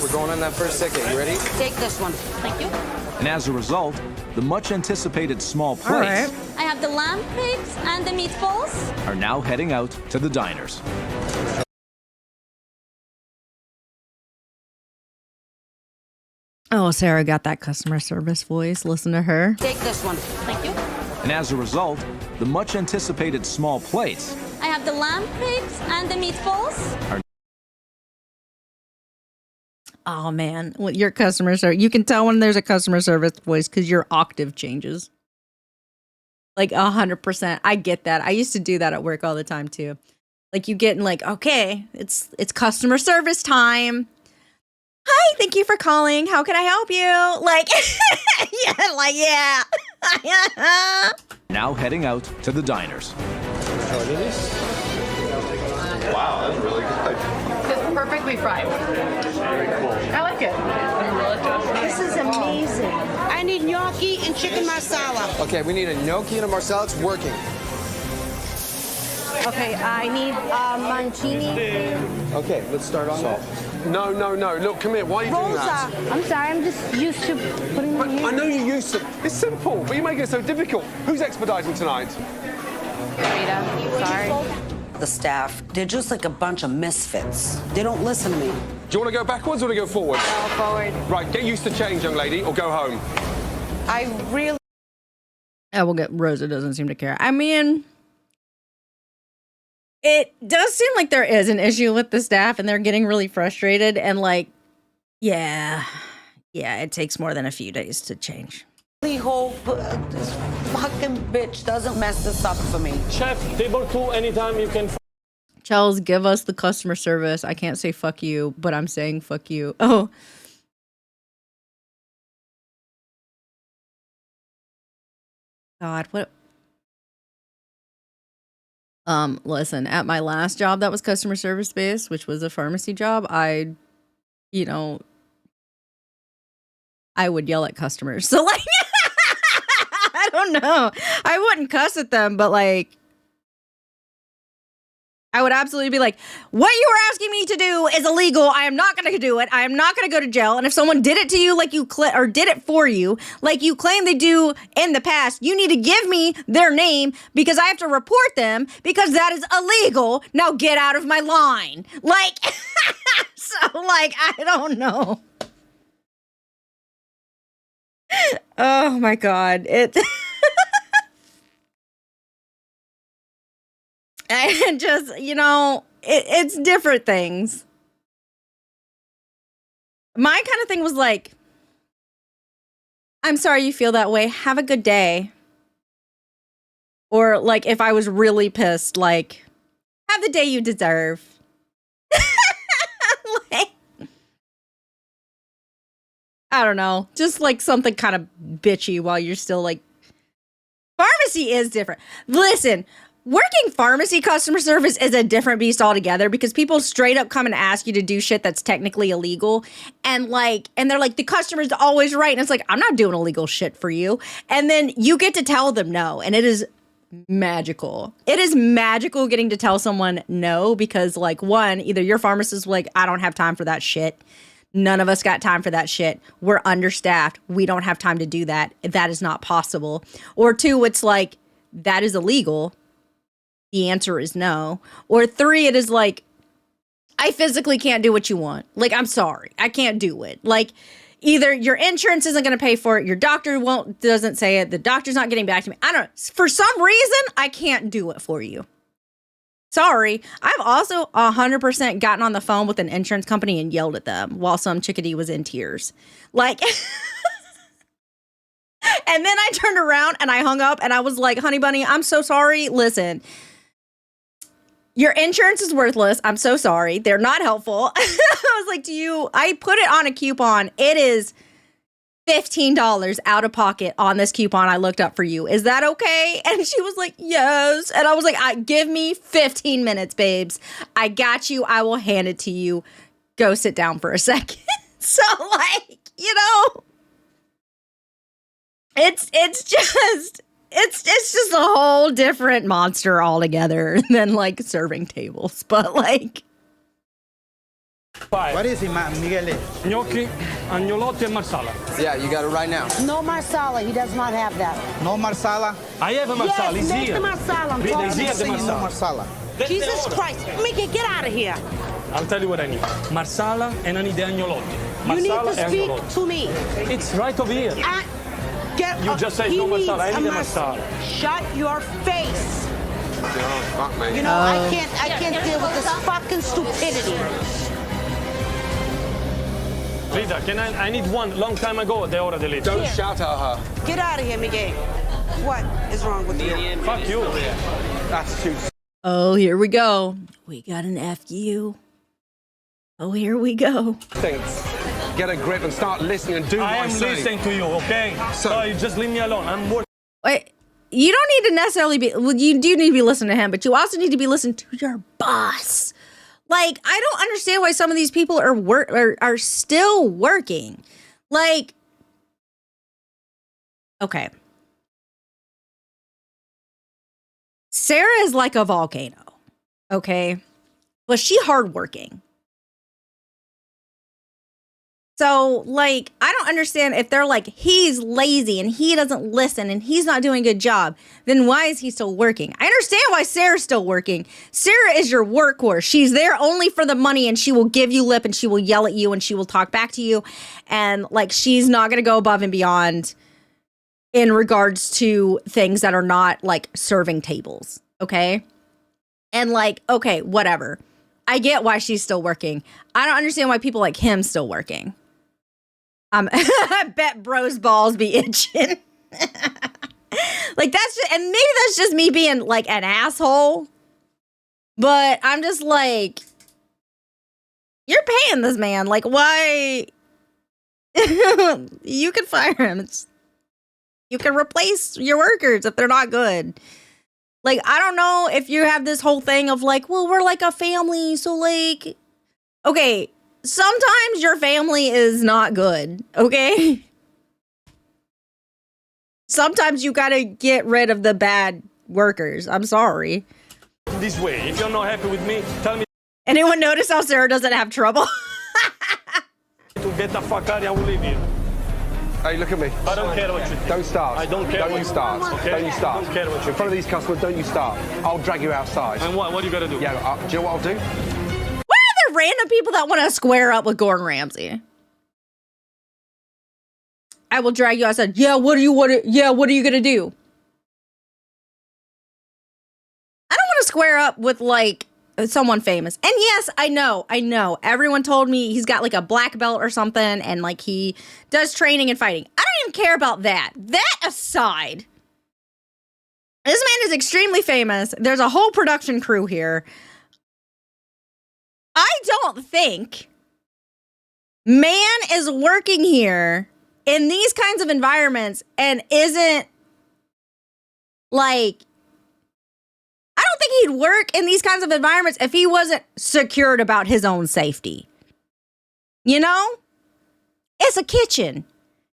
We're going on that first ticket. You ready? Take this one. Thank you. And as a result, the much anticipated small plates right. I have the lamb pigs and the meatballs. are now heading out to the diners. Oh, Sarah got that customer service voice. Listen to her. Take this one. Thank you. And as a result, the much anticipated small plates I have the lamb pigs and the meatballs. are Oh man, with your customer service, you can tell when there's a customer service voice because your octave changes. Like 100%. I get that. I used to do that at work all the time too. Like you get in like, okay, it's customer service time. Hi, thank you for calling. How can I help you? Like, yeah. now heading out to the diners. Wow, that's really good. It's perfectly fried. Very cool. I like it. This is amazing. I need gnocchi and chicken marsala. Okay, we need a gnocchi and a marsala. It's working. Okay, I need mancini. Okay, let's start on that. No. Look, come here. Why are you doing that? I'm sorry, I'm just used to putting But them I know you're used to. It's simple, but you make it so difficult. Who's expediting tonight? Rita, sorry. The staff, they're just like a bunch of misfits. They don't listen to me. Do you want to go backwards or to go forward? Go forward. Right, get used to change, young lady, or go home. I really... Yeah, we'll get Rosa doesn't seem to care. I mean, it does seem like there is an issue with the staff and they're getting really frustrated and like, yeah, it takes more than a few days to change. really hope this fucking bitch doesn't mess this up for me. Chef, table 2, anytime you can. Charles, give us the customer service. I can't say fuck you, but I'm saying fuck you. Oh. God, what? Listen, at my last job that was customer service based, which was a pharmacy job, I would yell at customers. So like, I don't know. I wouldn't cuss at them, but like, I would absolutely be like, what you were asking me to do is illegal. I am not going to do it. I am not going to go to jail. And if someone did it to you like you or did it for you, like you claim they do in the past, you need to give me their name because I have to report them because that is illegal. Now get out of my line. Like, so like, I don't know. Oh my God. And just, it's different things. My kind of thing was like, I'm sorry you feel that way. Have a good day. Or like, if I was really pissed, like, have the day you deserve. Like, I don't know. Just like something kind of bitchy while you're still like, pharmacy is different. Listen. Working pharmacy customer service is a different beast altogether because people straight up come and ask you to do shit that's technically illegal. And they're like, the customer's always right. And it's like, I'm not doing illegal shit for you. And then you get to tell them no. And it is magical. It is magical getting to tell someone no because like, one, either your pharmacist is like, I don't have time for that shit. None of us got time for that shit. We're understaffed. We don't have time to do that. That is not possible. Or two, it's like, that is illegal. the answer is no. Or 3, it is like, I physically can't do what you want. Like, I'm sorry. I can't do it. Like, either your insurance isn't going to pay for it, your doctor doesn't say it, the doctor's not getting back to me. I don't know. For some reason, I can't do it for you. Sorry. I've also 100% gotten on the phone with an insurance company and yelled at them while some chickadee was in tears. Like, and then I turned around and I hung up and I was like, honey bunny, I'm so sorry. Listen, your insurance is worthless. I'm so sorry. They're not helpful. I was like, I put it on a coupon. It is $15 out of pocket on this coupon I looked up for you. Is that okay? And she was like, yes. And I was like, give me 15 minutes, babes. I got you. I will hand it to you. Go sit down for a second. So like, you know, it's just a whole different monster altogether than like serving tables. But like, What is it, Miguel? Gnocchi, agnolotti, and marsala. Yeah, you got it right now. No marsala. He does not have that. No marsala? I have a marsala. Yes, He's make here. the marsala. I'm He's talking here, to the you. marsala. No marsala. Jesus Christ. Mickey, get out of here. I'll tell you what I need. Marsala and I need the agnolotti. You need Marsala to and speak agnolotti. to me. It's right over here. You just said he no marsala. I needs need a a marsala. Shut your face. Oh, fuck me. You know, I can't deal with this fucking stupidity. Rita, I need one. Long time ago, they ordered it. Don't shout at her. Get out of here, Miguel. What is wrong with you? Fuck you. That's too. oh, here we go. We got an FU. Oh, here we go. Things. Get a grip and start listening and do what I say. I am listening to you, okay? So you just leave me alone. I'm working. Wait, you don't need to necessarily be, well, you do need to be listening to him, but you also need to be listening to your boss. Like, I don't understand why some of these people are still working. Like, okay. Sarah is like a volcano, okay? But she hardworking. So, like, I don't understand if they're like, he's lazy and he doesn't listen and he's not doing a good job, then why is he still working? I understand why Sarah's still working. Sarah is your workhorse. She's there only for the money and she will give you lip and she will yell at you and she will talk back to you. And, like, she's not going to go above and beyond in regards to things that are not, like, serving tables, okay? And, like, okay, whatever. I get why she's still working. I don't understand why people like him still working. I bet bro's balls be itching. Like, that's just, and maybe that's just me being like an asshole, but I'm just like, you're paying this man. Like, why? You can fire him. You can replace your workers if they're not good. Like, I don't know if you have this whole thing of like, well, we're like a family. So like, okay, sometimes your family is not good. Okay. Sometimes you got to get rid of the bad workers. I'm sorry. This way. If you're not happy with me, tell me. Anyone notice how Sarah doesn't have trouble? To get the fuck out, I will leave you. Hey, look at me. I don't care what you think. Don't start. I don't care. Don't you start. Okay? Don't you start. I don't care what you In front of these customers, don't you start. I'll drag you outside. And what? What are you gonna do? Yeah, do you know what I'll do? Why are there random people that want to square up with Gordon Ramsay? I will drag you outside. Yeah, what are you gonna do? I don't want to square up with like someone famous. And yes, I know. Everyone told me he's got like a black belt or something and like he does training and fighting. I don't even care about that. That aside, this man is extremely famous. There's a whole production crew here. I don't think man is working here in these kinds of environments and isn't like, I don't think he'd work in these kinds of environments if he wasn't secured about his own safety. You know? It's a kitchen.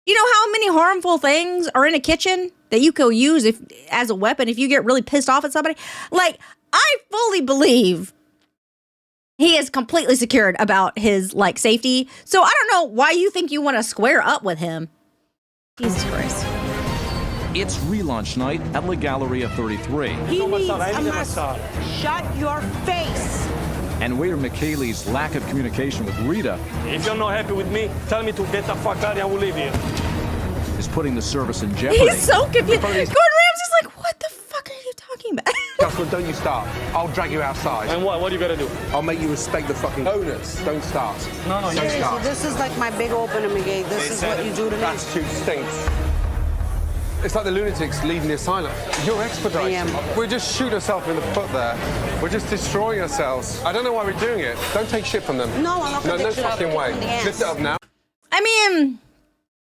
You know how many harmful things are in a kitchen that you could use as a weapon if you get really pissed off at somebody? Like, I fully believe he is completely secured about his, like, safety. So I don't know why you think you want to square up with him. Jesus Christ. It's relaunch night at La Galleria 33. He needs a massage. Shut your face. And waiter McKaylee's lack of communication with Rita If you're not happy with me, tell me to get the fuck out and I will leave here. is putting the service in jeopardy. He's so confused. Gordon Ramsay's like, what the fuck are you talking about? Joshua, don't you start. I'll drag you outside. And what? What do you gotta do? I'll make you respect the fucking owners. Don't start. No, Don't Seriously, start. this is like my big opener, Miguel. This is what you do to me. Attitude stinks. It's like the lunatics leaving the asylum. You're expediting. We're just shooting ourselves in the foot there. We're just destroying ourselves. I don't know why we're doing it. Don't take shit from them. No, I'm not gonna No take shit up. fucking way. Kick them in the ass. Lift it up now. I mean,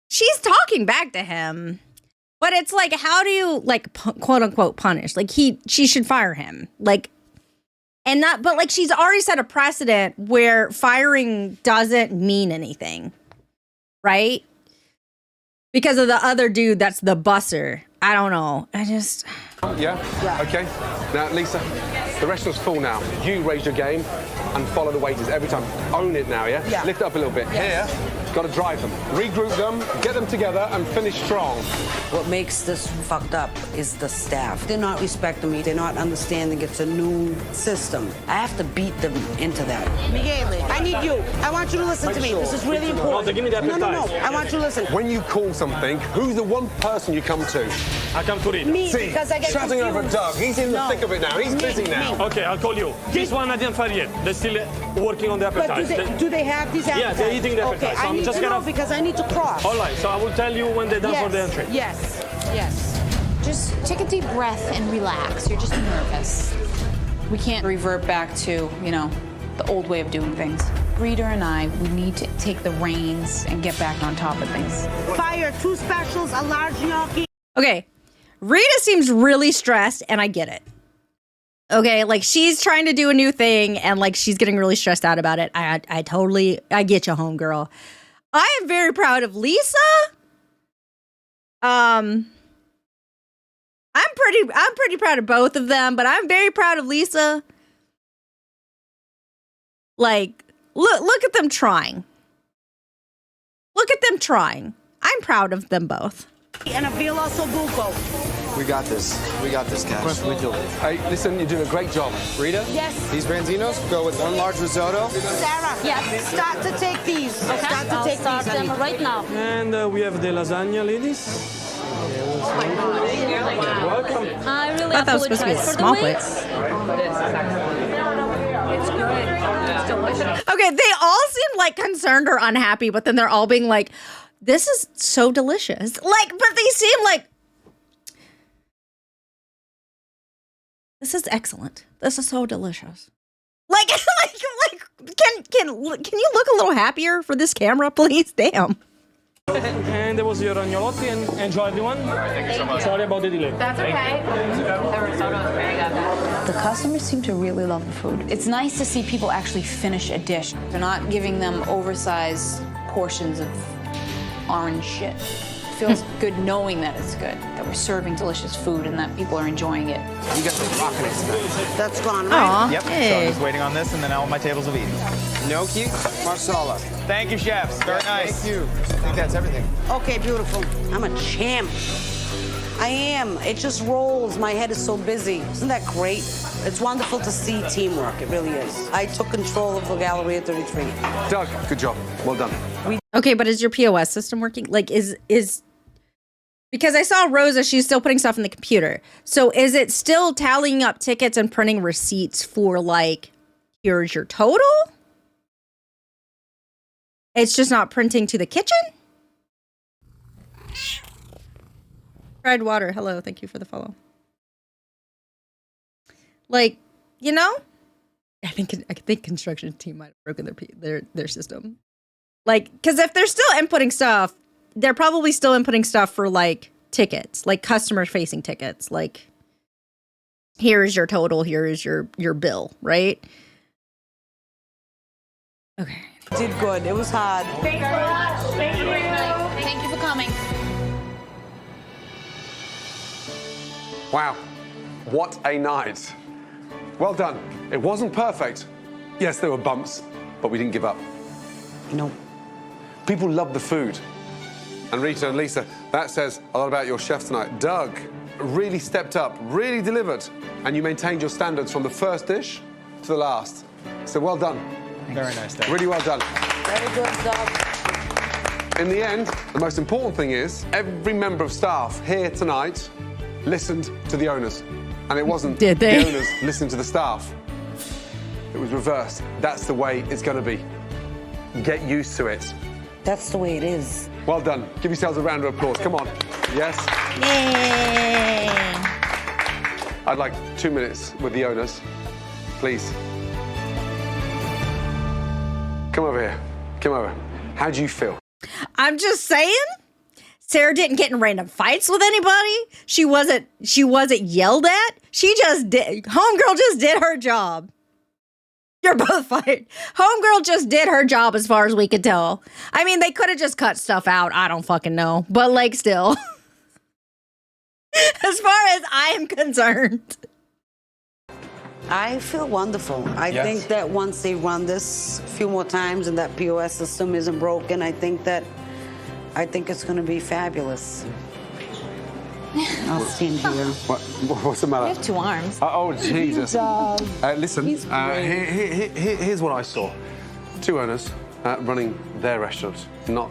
she's talking back to him, but it's like, how do you like quote unquote punish? Like she should fire him. Like, and not, but like she's already set a precedent where firing doesn't mean anything, right? Because of the other dude that's the busser. I don't know. I just... Yeah? Okay. Now, Lisa, the restaurant's full now. You raise your game and follow the waiters every time. Own it now, yeah? Yeah. Lift it up a little bit. Yes. Here, got to drive them. Regroup them, get them together, and finish strong. What makes this fucked up is the staff. They're not respecting me. They're not understanding it's a new system. I have to beat them into that. Miguel, I need you. I want you to listen to me. This is really important. No, give me that No. appetite. I want you to listen. When you call something, who's the one person you come to? I come to read. Me, See, because I get shouting over confused. Doug. He's in the No. thick of it now. He's busy now. Okay, I'll call you. This one I didn't fire yet. They're still working on the But appetizer. do they have these appetizers? Yeah, they're eating the Okay, appetizer. So I I'm need just to know gonna- because I need to cross. All right, so I will tell you when they're done for the entry. Yes. Yes. Just take a deep breath and relax. You're just nervous. We can't revert back to, the old way of doing things. Rita and I, we need to take the reins and get back on top of things. Fire 2 specials, a large gnocchi. Okay. Rita seems really stressed, and I get it. Okay, like she's trying to do a new thing, and like she's getting really stressed out about it. I get you, homegirl. I am very proud of Lisa. I'm pretty proud of both of them, but I'm very proud of Lisa. Like, look at them trying. Look at them trying. I'm proud of them both. And a veal ossobuco. We got this. We got this, guys. Of course we do. Hey, listen, you're doing a great job. Rita? Yes. These branzinos go with 1 large risotto. Sarah, Yes. start to take these. Okay, Start to I'll take start these, them honey. right now. And we have the lasagna, ladies. Welcome. I really I thought that was supposed to be a apologize for the small wait. It's good. It's delicious. Okay, they all seem like concerned or unhappy, but then they're all being like, this is so delicious. Like, but they seem like, this is excellent. This is so delicious. Like, can you look a little happier for this camera, please? Damn. And there was your agnolotti, and enjoy everyone. Thank you so much. Sorry about the delay. That's okay. The risotto is very good. The customers seem to really love the food. It's nice to see people actually finish a dish. They're not giving them oversized portions of orange shit. It feels good knowing that it's good, that we're serving delicious food and that people are enjoying it. You guys are rocking it tonight. That's gone, Aw, right? Yep, so I'm just waiting on this, and then all my tables will be eaten. Gnocchi, marsala. Thank you, chefs. Very nice. Thank you. I think that's everything. Okay, beautiful. I'm a champ. I am. It just rolls. My head is so busy. Isn't that great? It's wonderful to see teamwork. It really is. I took control of the Galleria 33. Doug, good job. Well done. Okay, but is your POS system working? Like, is because I saw Rosa, she's still putting stuff in the computer. So is it still tallying up tickets and printing receipts for like, here's your total? It's just not printing to the kitchen? Red Water, hello, thank you for the follow. Like, I think construction team might have broken their system. Like, because if they're still inputting stuff, they're probably still inputting stuff for like tickets, like customer facing tickets. Like, here is your total, here is your bill, right? Okay. Did good. It was hard. Thanks so much. Thank you. Thank you for coming. Wow, what a night. Well done. It wasn't perfect. Yes, there were bumps, but we didn't give up. No. People loved the food. And Rita and Lisa, that says a lot about your chef tonight. Doug really stepped up, really delivered, and you maintained your standards from the first dish to the last. So well done. Very nice, Doug. Really well done. Very good, Doug. In the end, the most important thing is every member of staff here tonight listened to the owners. And it wasn't Did they? the owners listening to the staff. It was reversed. That's the way it's going to be. Get used to it. That's the way it is. Well done. Give yourselves a round of applause. Come on. Yes? Yay! I'd like 2 minutes with the owners. Please. Come over here. Come over. How do you feel? I'm just saying, Sarah didn't get in random fights with anybody. She wasn't yelled at. She just did. Homegirl just did her job. You're both fired. Homegirl just did her job as far as we could tell. I mean, they could have just cut stuff out. I don't fucking know. But like still. As far as I am concerned. I feel wonderful. I Yes. think that once they run this a few more times and that POS system isn't broken, I think it's going to be fabulous. I'll stand here. What's the matter? You have 2 arms. Oh, Jesus. Listen, here's what I saw. 2 owners running their restaurant, not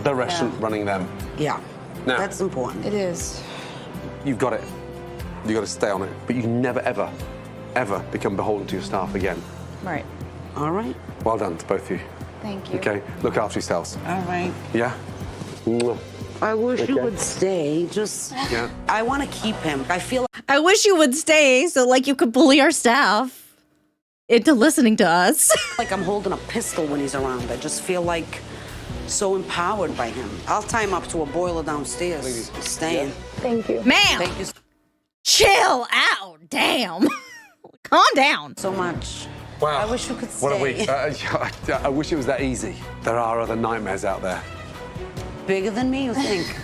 the restaurant running them. Yeah, Now, that's important. It is. you've got it. You've got to stay on it. But you never, ever, ever become beholden to your staff again. Right. All right. Well done to both of you. Thank you. Okay, look after yourselves. All right. Yeah? Mwah. I wish you would stay. Just, Yeah. I want to keep him. I feel I wish you would stay so like you could bully our staff into listening to us. like I'm holding a pistol when he's around. I just feel like so empowered by him. I'll tie him up to a boiler downstairs. He's staying. Thank you. Ma'am, Thank you chill out. Damn. Calm down. so much. Wow. I wish you could What a stay. week. I wish it was that easy. There are other nightmares out there. Bigger than me, you think?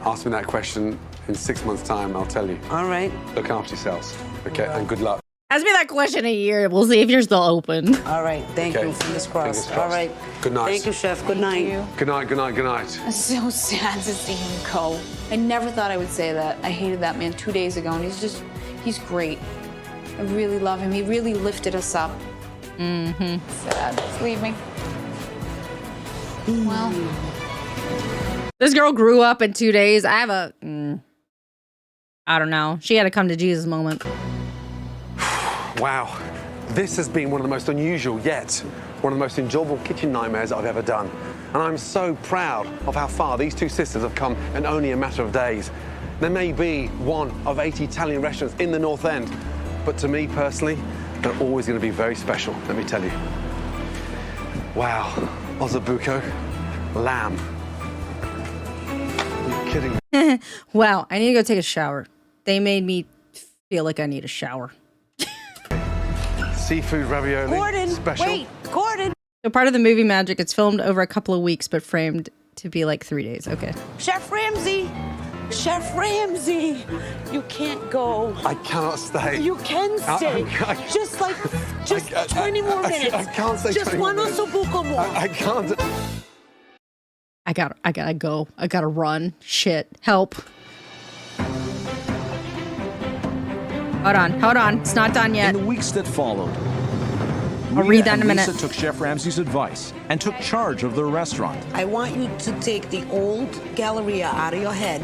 Ask me that question in 6 months' time, I'll tell you. All right. Look after yourselves, okay? And good luck. Ask me that question in a year. We'll see if you're still open. All right. Thank Okay. you. Fingers crossed. Fingers All crossed. right. Good night. Thank you, Chef. Good night. Good night, good night, good night. It's so sad to see him go. I never thought I would say that. I hated that man 2 days ago, and he's great. I really love him. He really lifted us up. Mm-hmm. Sad. Just leave me. Well, This girl grew up in 2 days. I have I don't know. She had a come to Jesus moment. Wow. This has been one of the most unusual yet one of the most enjoyable kitchen nightmares I've ever done. And I'm so proud of how far these 2 sisters have come in only a matter of days. There may be one of 80 Italian restaurants in the North End, but to me personally, they're always going to be very special, let me tell you. Wow. Ossobuco, lamb. Are you kidding me? Wow, I need to go take a shower. They made me feel like I need a shower. Seafood ravioli, Gordon, special. wait. Gordon. So part of the movie magic, it's filmed over a couple of weeks, but framed to be like 3 days. Okay. Chef Ramsay. Chef Ramsay. You can't go. I cannot stay. You can stay. Just 20 more minutes. I can't stay Just 20 one more minutes. ossobuco more. I can't. I gotta go. I gotta run. Shit. Help. Hold on. It's not done yet. In the weeks that followed, I'll read that in a minute. Lisa took Chef Ramsay's advice and took charge of their restaurant. I want you to take the old Galleria out of your head.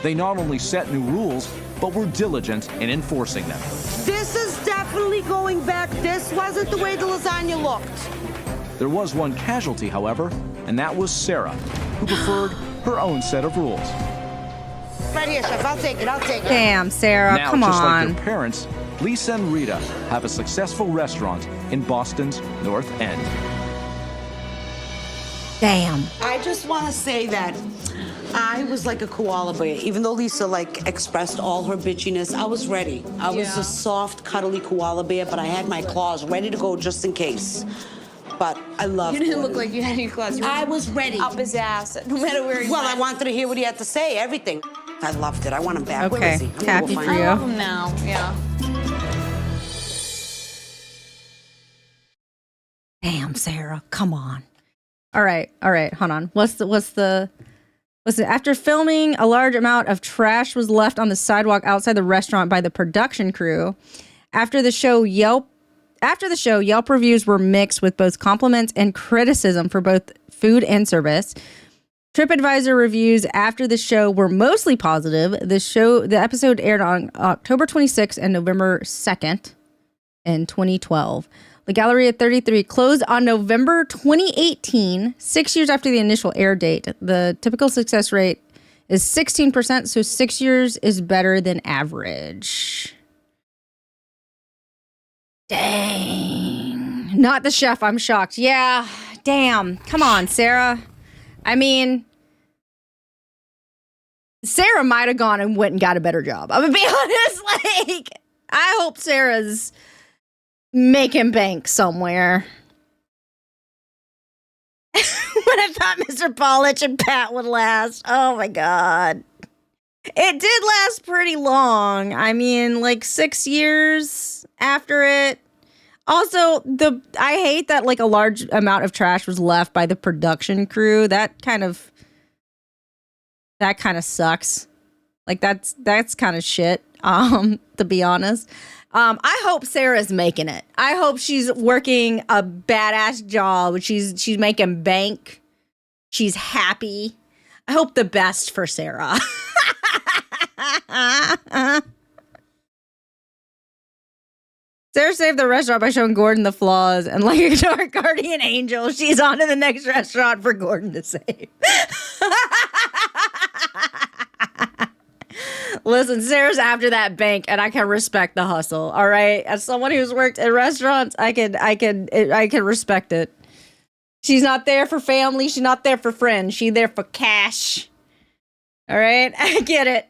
They not only set new rules, but were diligent in enforcing them. This is definitely going back. This wasn't the way the lasagna looked. There was one casualty, however, and that was Sarah, who preferred her own set of rules. Right here, Chef. I'll take it. Damn, Sarah. Now, Come just on. like their parents, Lisa and Rita have a successful restaurant in Boston's North End. Damn. I just want to say that I was like a koala bear. Even though Lisa expressed all her bitchiness, I was ready. I was a soft, cuddly koala bear, but I had my claws ready to go just in case. But I loved you didn't Gordon. look like you had any claws. You were I was ready. up his ass, no matter where he Well, went. I wanted to hear what he had to say, everything. I loved it. I want him back. Where Okay, is he? I'm gonna happy go for find you. I love him now. Yeah. Damn, Sarah. Come on. All right. Hold on. What's the Listen, after filming, a large amount of trash was left on the sidewalk outside the restaurant by the production crew. After the show, Yelp reviews were mixed with both compliments and criticism for both food and service. TripAdvisor reviews after the show were mostly positive. The episode aired on October 26th and November 2nd in 2012. The Galleria 33 closed on November 2018, 6 years after the initial air date. The typical success rate is 16%, so 6 years is better than average. Dang. Not the chef, I'm shocked. Yeah, damn. Come on, Sarah. I mean, Sarah might have gone and went and got a better job. I'm gonna be honest. Like, I hope Sarah's making bank somewhere. When I thought Mr. Polich and Pat would last. Oh my God. It did last pretty long. I mean, like 6 years after it. Also, I hate that like a large amount of trash was left by the production crew. That kind of sucks. Like that's kind of shit. To be honest. I hope Sarah's making it. I hope she's working a badass job. She's making bank. She's happy. I hope the best for Sarah. Sarah saved the restaurant by showing Gordon the flaws, and like a dark guardian angel, she's on to the next restaurant for Gordon to save. Listen, Sarah's after that bank, and I can respect the hustle. All right, as someone who's worked in restaurants, I can respect it. She's not there for family. She's not there for friends. She's there for cash. All right, I get it.